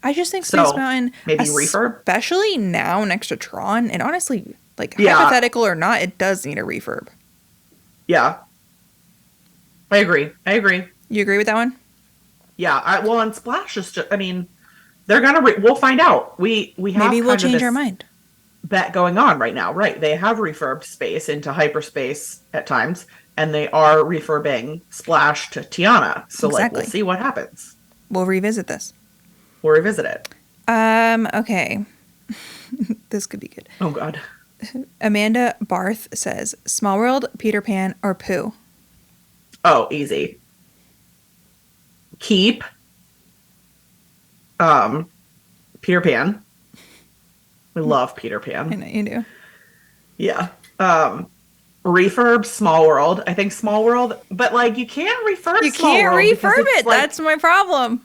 I just think Space So, Mountain, maybe refurb? especially now next to Tron, and honestly, like Yeah. hypothetical or not, it does need a refurb. Yeah. I agree. You agree with that one? Yeah. Well, and Splash is just, I mean, They're gonna. We'll find out. We have Maybe we'll kind of change this our mind. bet going on right now, right? They have refurbed space into hyperspace at times, and they are refurbing Splash to Tiana. So like, we'll see what happens. We'll revisit this. We'll revisit it. Okay. This could be good. Oh God. Amanda Barth says, Small World, Peter Pan, or Pooh? Oh, easy. Keep Peter Pan. We love Peter Pan. I know you do. Yeah. Refurb Small World. I think Small World, but like you can't refurb. You can't refurb it. Like, that's my problem.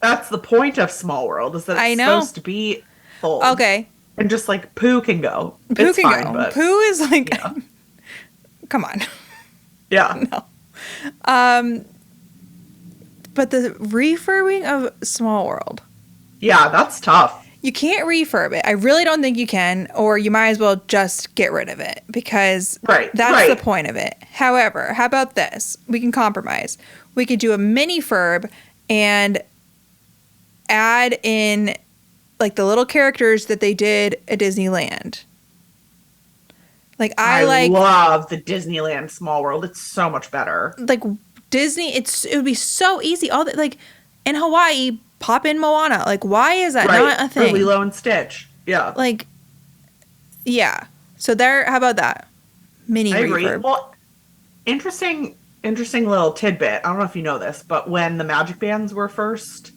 That's the point of Small World, is that it's supposed to be old. Okay. And just like Pooh can go. Pooh it's can fine, go. But, Pooh is like, yeah. Come on. Yeah. No. But the refurbing of Small World. Yeah, that's tough. You can't refurb it. I really don't think you can, or you might as well just get rid of it because that's the point of it. However, how about this? We can compromise. We could do a mini furb and add in like the little characters that they did at Disneyland. Like I love the Disneyland Small World. It's so much better. Like Disney, it would be so easy. All that, like in Hawaii, pop in Moana. Like, why is that not a thing? Or Lilo and Stitch. Yeah. Like, yeah. So there. How about that? Mini refurb. Agree. Well, interesting little tidbit. I don't know if you know this, but when the Magic Bands were first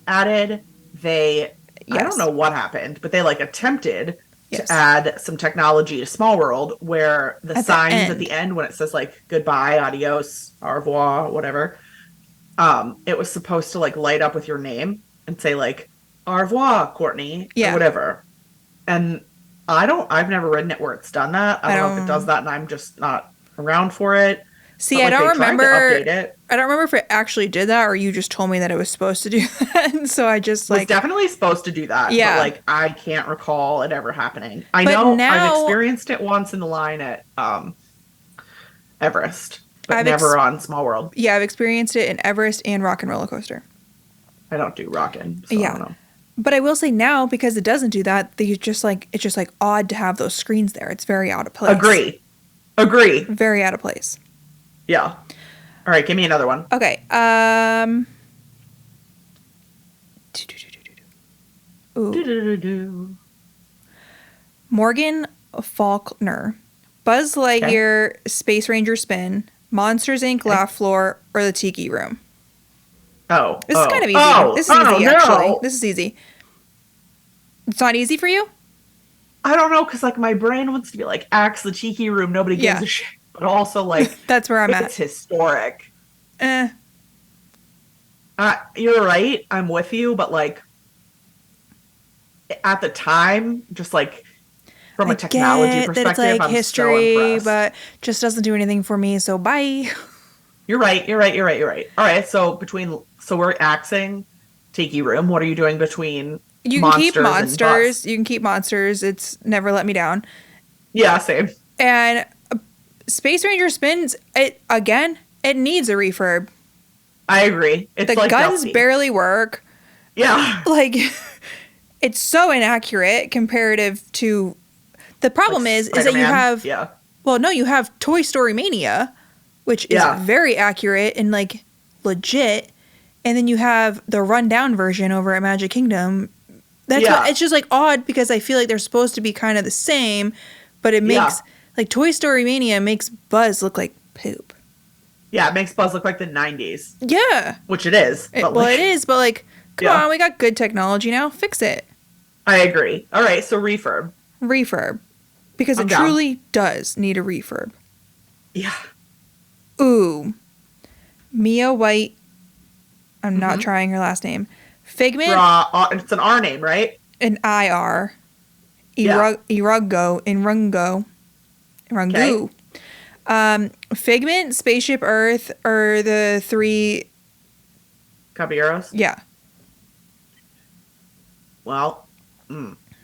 added, I don't know what happened, but they like attempted to add some technology to Small World where the signs at the end when it says like goodbye, adios, au revoir, whatever, it was supposed to like light up with your name and say like au revoir, Courtney, or whatever. And I've never written it where it's done that. I don't know if it does that and I'm just not around for it. See, but, like, I don't remember. I don't remember if it actually did that or you just told me that it was supposed to do that. And so I just like. It was definitely supposed to do that. Yeah. But like, I can't recall it ever happening. I know I've experienced it once in the line at Everest, but never on Small World. Yeah, I've experienced it in Everest and Rock and Roller Coaster. I don't do rockin'. So yeah. I don't know. But I will say now, because it doesn't do that, it's just like odd to have those screens there. It's very out of place. Agree. Very out of place. Yeah. All right, give me another one. Okay. Ooh. Morgan Faulkner. Buzz Lightyear, Space Ranger Spin, Monsters Inc. Laugh Floor, or the Tiki Room. Oh. This is kind of easy. This is easy, actually. This is easy. It's not easy for you? I don't know, because like my brain wants to be like, axe the Tiki Room, nobody gives a shit. But also, like, that's where I'm at. It's historic. You're right. I'm with you. But, like, at the time, just, like, from a technology perspective, that it's, like, I'm history, so impressed. But just doesn't do anything for me, so bye. You're right. All right, so we're axing Tiki Room. What are you doing between You can keep Monsters. You can keep Monsters. It's never let me down. Yeah, same. And Space Ranger Spins, it needs a refurb. I agree. It's the like guns dusty. barely work. Yeah. Like, it's so inaccurate comparative to... The problem is that you have... Yeah. Well, no, you have Toy Story Mania, which is very accurate and, like, legit. And then you have the rundown version over at Magic Kingdom. It's just, like, odd because I feel like they're supposed to be kind of the same, but it makes... Like, Toy Story Mania makes Buzz look like poop. Yeah, it makes Buzz look like the 90s. Yeah. Which it is. It is, but, like, come on, we got good technology now. Fix it. I agree. All right, so refurb. Because it truly does need a refurb. Yeah. Ooh. Mia White. I'm not trying her last name. Figment. It's an R name, right? An IR. Irungo. Figment, Spaceship Earth, or the three Caballeros? Yeah. Well,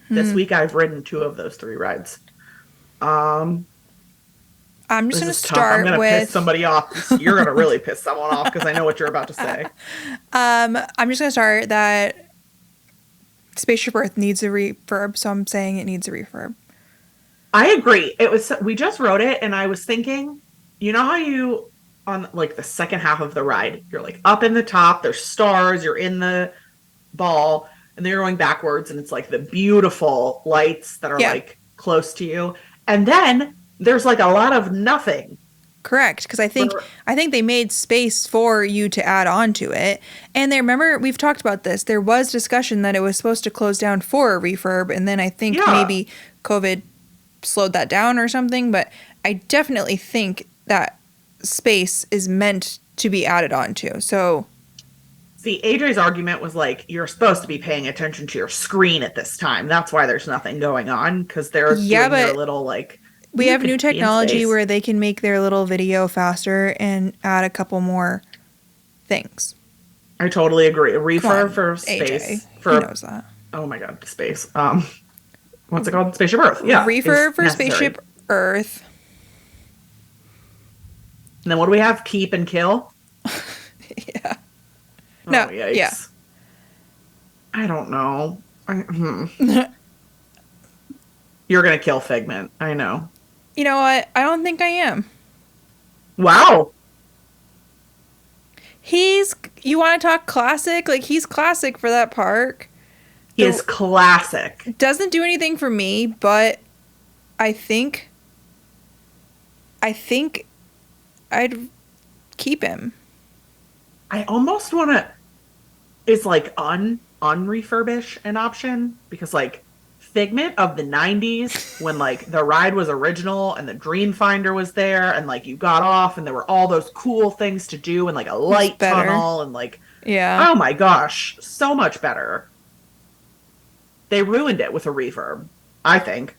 this week I've ridden 2 of those 3 rides. I'm just going to start with... I'm going to piss somebody off. You're going to really piss someone off because I know what you're about to say. I'm just going to start that Spaceship Earth needs a refurb, so I'm saying it needs a refurb. I agree. We just wrote it, and I was thinking, you know how you on like the second half of the ride, you're like up in the top, there's stars, you're in the ball, and then you're going backwards, and it's like the beautiful lights that are like close to you, and then there's like a lot of nothing. Correct, because I think they made space for you to add on to it. And remember, we've talked about this. There was discussion that it was supposed to close down for a refurb, and then I think maybe COVID slowed that down or something. But I definitely think that space is meant to be added on to. So, see, AJ's argument was like, you're supposed to be paying attention to your screen at this time. That's why there's nothing going on, because they're doing their little like. We have new technology where they can make their little video faster and add a couple more things. I totally agree. A refurb for space. AJ, he knows that. Oh my god, space. What's it called? Spaceship Earth. Yeah. Refurb for Spaceship Earth. And then what do we have? Keep and kill? Yeah. Oh, no, yikes. Yeah. I don't know. You're going to kill Figment. I know. You know what? I don't think I am. Wow. You want to talk classic? Like, he's classic for that park. He is classic. Doesn't do anything for me, but I think I'd keep him. I almost want to, it's like unrefurbish an option, because like Figment of the 90s, when like the ride was original and the Dreamfinder was there, and like you got off and there were all those cool things to do, and like a light tunnel, and like, oh my gosh, so much better. They ruined it with a refurb, I think.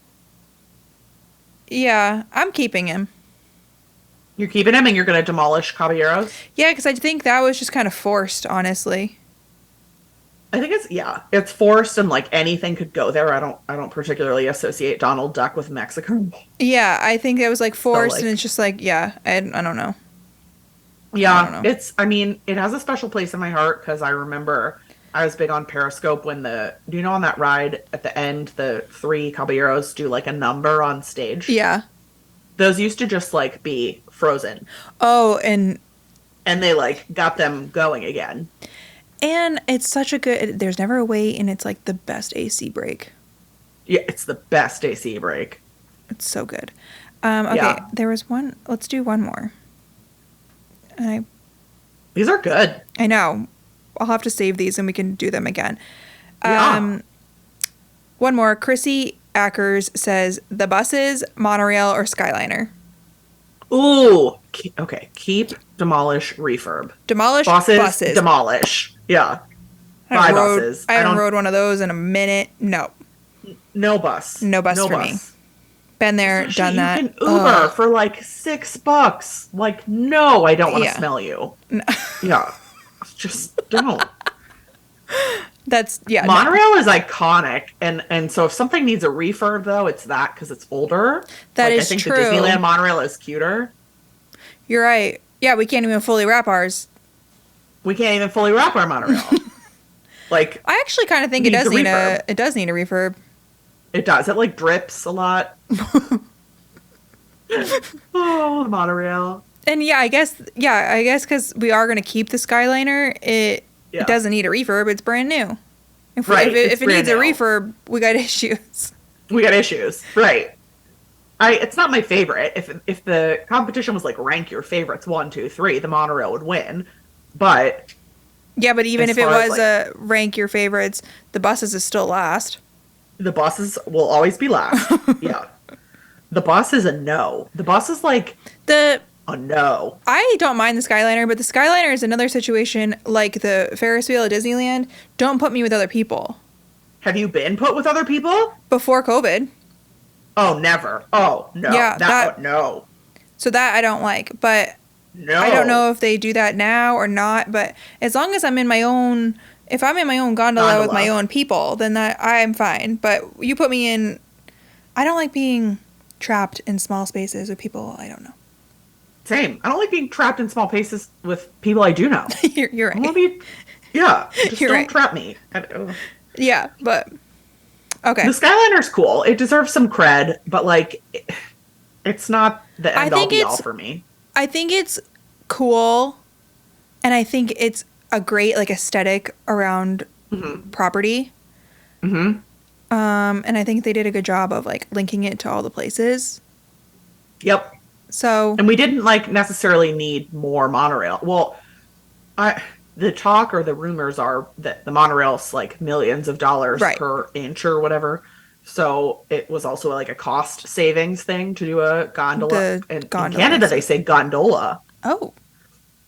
Yeah, I'm keeping him. You're keeping him, and you're going to demolish Caballeros? Yeah, because I think that was just kind of forced, honestly. I think it's forced, and like anything could go there. I don't particularly associate Donald Duck with Mexico. Yeah, I think it was like forced, and it's just like, I don't know. Yeah, it has a special place in my heart, because I remember I was big on Periscope when on that ride at the end, the 3 Caballeros do like a number on stage? Yeah. Those used to just like be frozen. Oh, and they like got them going again. And it's such a good, there's never a wait, and it's like the best AC break. Yeah, it's the best AC break. It's so good. Okay, there was one, let's do one more. These are good. I know. I'll have to save these and we can do them again. One more. Chrissy Ackers says, the buses, monorail, or Skyliner? Ooh. Okay. Keep, demolish, refurb. Demolish, buses. Demolish. Yeah. Buses. I haven't rode one of those in a minute. No. No bus. No bus for me. Been there, done that. You can Uber for like $6. Like, no, I don't want to smell you. No. Yeah. Just don't. Monorail is iconic, and so if something needs a refurb, though, it's that, because it's older. That is true. I think the Disneyland monorail is cuter. You're right. Yeah, we can't even fully wrap ours. We can't even fully wrap our monorail. Like, I actually kind of think it does need a refurb. It does. It like drips a lot. Oh, the monorail. And I guess because we are going to keep the Skyliner, it doesn't need a refurb. It's brand new. If it needs a refurb, we got issues. Right. It's not my favorite. If the competition was like rank your favorites 1, 2, 3, the monorail would win. But even if it was a rank your favorites, the buses is still last. The buses will always be last. Yeah. The bus is a no. The bus is like a no. I don't mind the Skyliner, but the Skyliner is another situation like the Ferris wheel at Disneyland. Don't put me with other people. Have you been put with other people? Before COVID. Oh, never. Oh, no. Yeah, no. So that I don't like, but no. I don't know if they do that now or not, but as long as I'm in my own, if I'm in my own gondola with my own people, then I'm fine. But you put me in, I don't like being trapped in small spaces with people I don't know. Same. I don't like being trapped in small spaces with people I do know. You're right. Just don't trap me. Yeah, but okay. The Skyliner's cool. It deserves some cred, but like, it's not the end all be all for me. I think it's cool, and I think it's a great like aesthetic around property. Mm-hmm. And I think they did a good job of like linking it to all the places. Yep. So, and we didn't like necessarily need more monorail. Well, the talk or the rumors are that the monorail's like millions of dollars per inch or whatever. So it was also like a cost savings thing to do a gondola. And in Canada, they say gondola. Oh.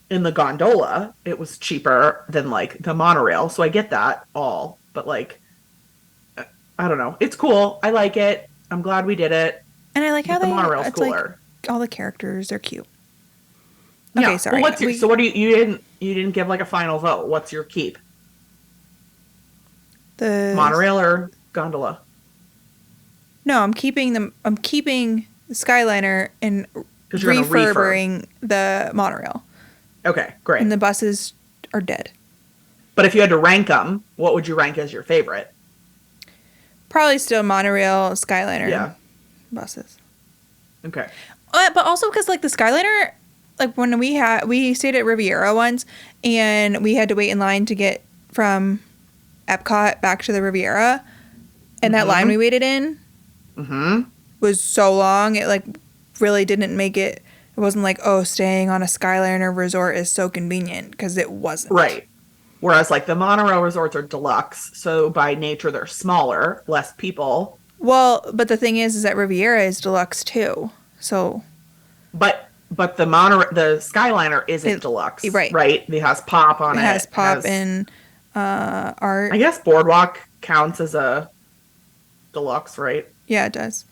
In the gondola, it was cheaper than like the monorail. So I get that all. But like, I don't know. It's cool. I like it. I'm glad we did it. And I like how the monorail's cooler. Like, all the characters are cute. Okay, yeah. Sorry. Well, what's your, so what do you didn't give like a final vote. What's your keep? The monorail or gondola? No, I'm keeping the Skyliner and refurbing the monorail. Okay, great. And the buses are dead. But if you had to rank them, what would you rank as your favorite? Probably still monorail, Skyliner, buses. Okay. But also because like the Skyliner, like when we stayed at Riviera once, and we had to wait in line to get from Epcot back to the Riviera, and that line we waited in was so long. It like really didn't make it. It wasn't like, oh, staying on a Skyliner resort is so convenient, because it wasn't. Right. Whereas like the monorail resorts are deluxe, so by nature they're smaller, less people. Well, but the thing is that Riviera is deluxe too. So, but the Skyliner isn't deluxe, right? Right. It has pop on it. It has pop and art. I guess Boardwalk counts as a deluxe, right? Yeah, it does.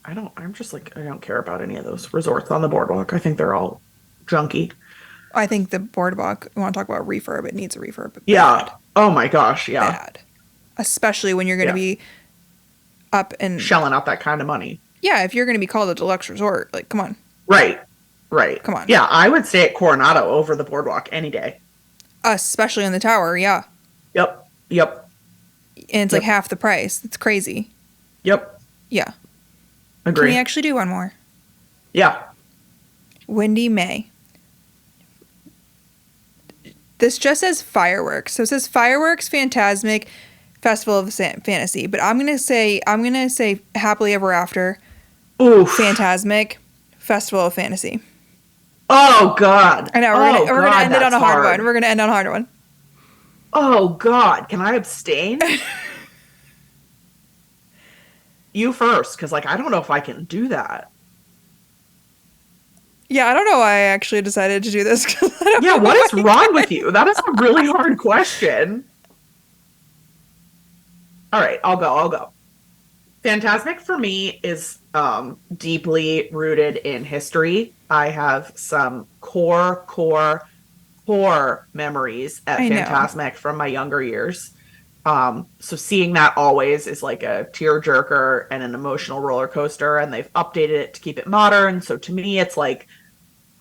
I'm just like, I don't care about any of those resorts on the Boardwalk. I think they're all junky. I think the Boardwalk, you want to talk about refurb, it needs a refurb. Yeah. Oh my gosh, yeah. Bad. Especially when you're going to be up and... shelling out that kind of money. Yeah, if you're going to be called a deluxe resort, like, come on. Right. Come on. Yeah, I would stay at Coronado over the Boardwalk any day. Especially in the tower, yeah. Yep. And it's like half the price. It's crazy. Yep. Yeah. Agree. Can we actually do one more? Yeah. Windy May. This just says fireworks. So it says fireworks, Fantasmic, Festival of Fantasy. But I'm gonna say Happily Ever After. Oof. Fantasmic, Festival of Fantasy. Oh God. I know we're gonna end it on a hard one. We're gonna end on a hard one. Oh God. Can I abstain? You first, because like I don't know if I can do that. Yeah, I don't know why I actually decided to do this. Yeah, what is wrong with you? That is a really hard question. All right, I'll go. Fantasmic for me is deeply rooted in history. I have some core memories at Fantasmic from my younger years. So seeing that always is like a tearjerker and an emotional roller coaster, and they've updated it to keep it modern. So to me, it's like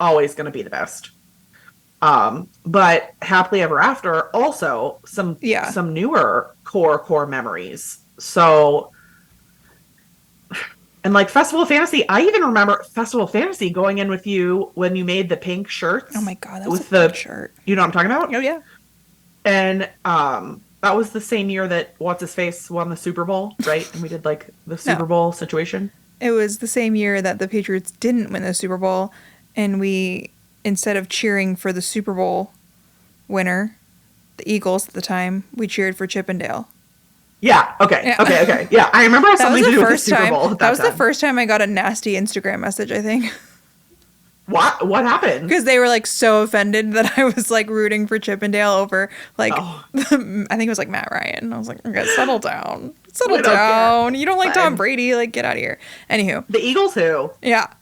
always going to be the best. But Happily Ever After also some newer core memories. So, and like Festival of Fantasy, I even remember Festival of Fantasy going in with you when you made the pink shirts. Oh my God, that was a good shirt. You know what I'm talking about? Oh yeah. And that was the same year that What's-His-Face won the Super Bowl, right? And we did like the Super Bowl situation. It was the same year that the Patriots didn't win the Super Bowl, and we, instead of cheering for the Super Bowl winner, the Eagles at the time, we cheered for Chippendale. Yeah. Okay. Yeah, I remember it was something to do with the Super Bowl. That was the first time I got a nasty Instagram message, I think. What happened? Because they were like so offended that I was like rooting for Chippendale over like I think it was like Matt Ryan. I was like, okay, settle down. Settle down. You don't like Tom Brady, like get out of here. Anywho. The Eagles who? Yeah.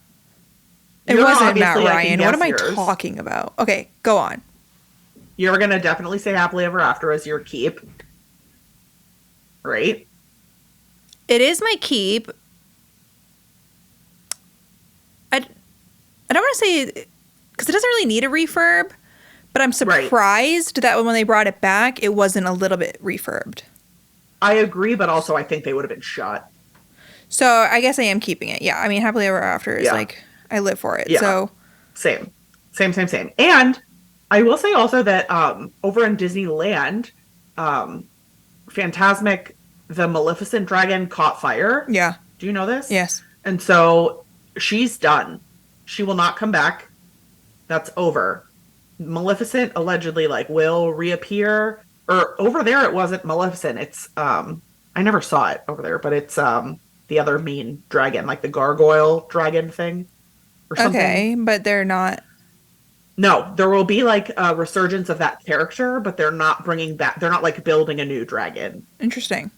It wasn't Matt Ryan. What am I talking about? Okay, go on. You're gonna definitely say Happily Ever After as your keep. Right? It is my keep. I don't want to say, because it doesn't really need a refurb, but I'm surprised that when they brought it back, it wasn't a little bit refurbed. I agree, but also I think they would have been shut. So I guess I am keeping it. Yeah, I mean, Happily Ever After is Yeah. like I live for it. Yeah. So Same. Same. And I will say also that over in Disneyland, um Phantasmic, the Maleficent dragon caught fire. yeah, Do you know this? yes, And so she's done. She will not come back. That's over. Maleficent allegedly like will reappear. Or over there it wasn't Maleficent. It's I never saw it over there, but it's the other mean dragon, like the gargoyle dragon thing or something. okay, but they're not. No, there will be like a resurgence of that character, but they're not bringing back. They're not like building a new dragon, Interesting.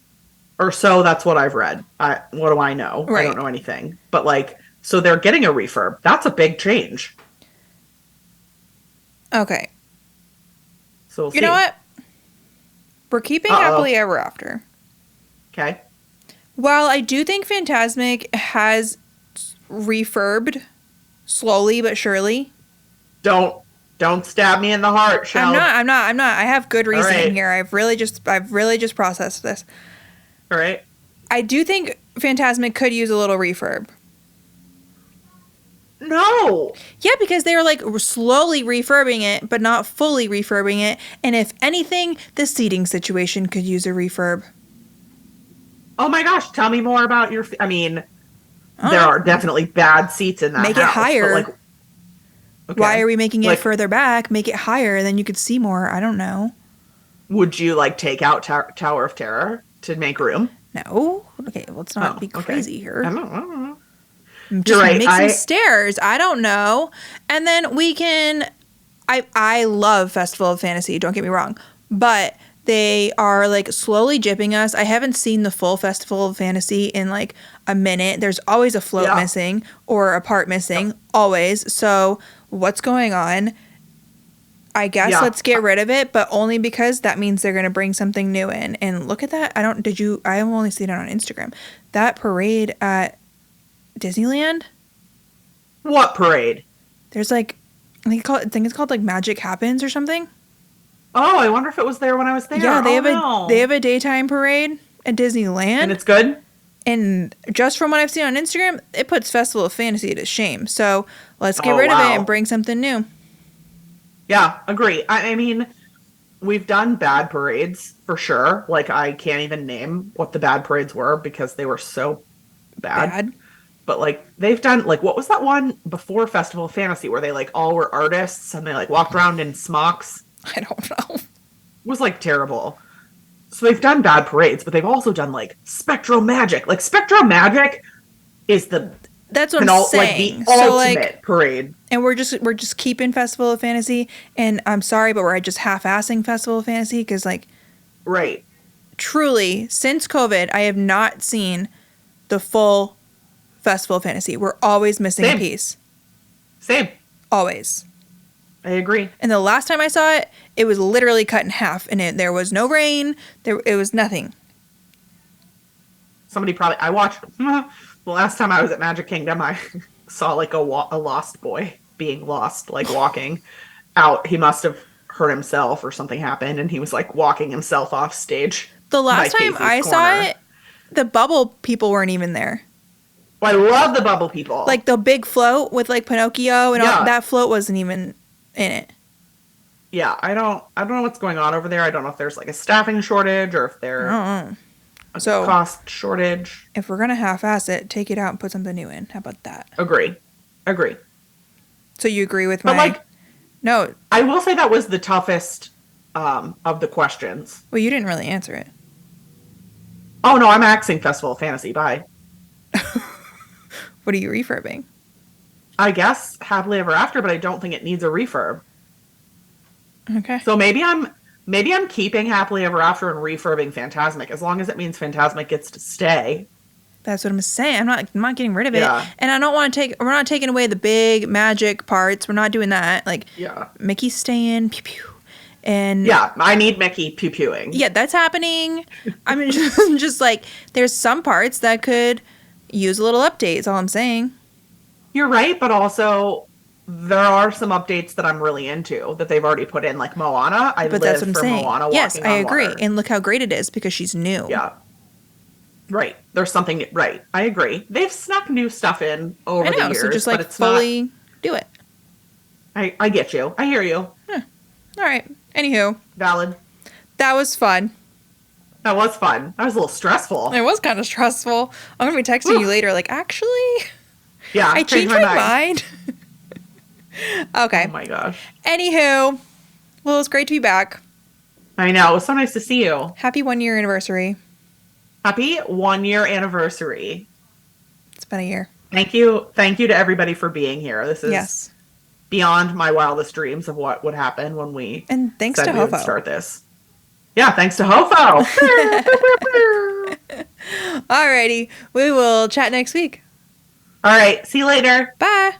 or so that's what I've read. What do I know? I Right. don't know anything. But like, so they're getting a refurb. That's a big change. Okay. So we'll You see. know what? We're keeping Happily Ever After. Okay. While I do think Phantasmic has refurbed slowly but surely. Don't stab me in the heart, Shell. I'm not. I have good reasoning right. here. I've really just processed this. All right. I do think Phantasmic could use a little refurb. No. Yeah, because they were like slowly refurbing it, but not fully refurbing it. And if anything, the seating situation could use a refurb. Oh my gosh, tell me more about your. I mean, there are definitely bad seats in that. Make house, it higher. But like, okay. Why are we making it Like, further back? Make it higher, then you could see more. I don't know. would you like take out Tower of Terror to make room? No. Okay, let's not be okay. crazy here. I don't know. Just You're right, make some stairs. I don't know. And then we can. I love Festival of Fantasy. Don't get me wrong, but they are like slowly gypping us. I haven't seen the full Festival of Fantasy in like a minute. There's always a float missing or a part missing, always. So what's going on? I guess let's get rid of it, but only because that means they're going to bring something new in. And look at that. I have only seen it on Instagram. That parade at Disneyland? What parade? There's like, I think it's called like Magic Happens or something. Oh, I wonder if it was there when I was there. Yeah, they they have a daytime parade at Disneyland. And it's good? And just from what I've seen on Instagram, it puts Festival of Fantasy to shame. So let's get rid of it and bring something new. Yeah, agree. I mean, we've done bad parades for sure. Like, I can't even name what the bad parades were because they were so bad. But like, they've done, like, what was that one before Festival of Fantasy where they like all were artists and they like walked around in smocks? I don't know. It was like terrible. So they've done bad parades, but they've also done like Spectro Magic. Like, Spectro Magic is that's what I'm saying. Like the ultimate parade. And we're just keeping Festival of Fantasy. And I'm sorry, but we're just half-assing Festival of Fantasy because like, right. Truly, since COVID, I have not seen the full Festival of Fantasy. We're always missing a piece. Same. Always. I agree. And the last time I saw it, it was literally cut in half, and there was no rain. It was nothing. I watched the last time I was at Magic Kingdom. I saw like a lost boy being lost, like walking out. He must have hurt himself or something happened, and he was like walking himself off stage. The last time I saw it, the bubble people weren't even there. Well, I love the bubble people. Like the big float with like Pinocchio and all that float wasn't even in it. Yeah, I don't know what's going on over there. I don't know if there's like a staffing shortage or if there's a cost shortage. If we're gonna half-ass it, take it out and put something new in. How about that? Agree. So you agree with my? No. I will say that was the toughest of the questions. Well, you didn't really answer it. Oh no, I'm axing Festival of Fantasy. Bye. What are you refurbing? I guess Happily Ever After, but I don't think it needs a refurb. Okay. So maybe I'm keeping Happily Ever After and refurbing Phantasmic, as long as it means Phantasmic gets to stay. That's what I'm saying. I'm not getting rid of it. And I don't want to we're not taking away the big magic parts. We're not doing that. Like, Mickey's staying, pew pew. And I need Mickey pew pewing. Yeah, that's happening. I mean, just like, there's some parts that could use a little update, is all I'm saying. You're right, but also there are some updates that I'm really into that they've already put in, like Moana. I But that's live what I'm for saying. Moana Yes, walking I on agree. water. And look how great it is because she's new. Yeah. Right. There's something right. I agree. They've snuck new stuff in over I the know. years, So just but like it's not. fully do it. I get you. I hear you. All right. Anywho, Valid. that was fun. That was fun. That was a little stressful. It was kind of stressful. I'm going to be texting you later, like, actually, Yeah. I changed my mind. Okay. Oh my gosh. Anywho, well, it's great to be back. I know. It was so nice to see you. Happy 1 year anniversary. Happy 1 year anniversary. It's been a year. Thank you. Thank you to everybody for being here. This is Yes. beyond my wildest dreams of what would happen when we And thanks said to we would Hofo. start this. Yeah, thanks to Hofo. Alrighty. We will chat next week. All right. See you later. Bye.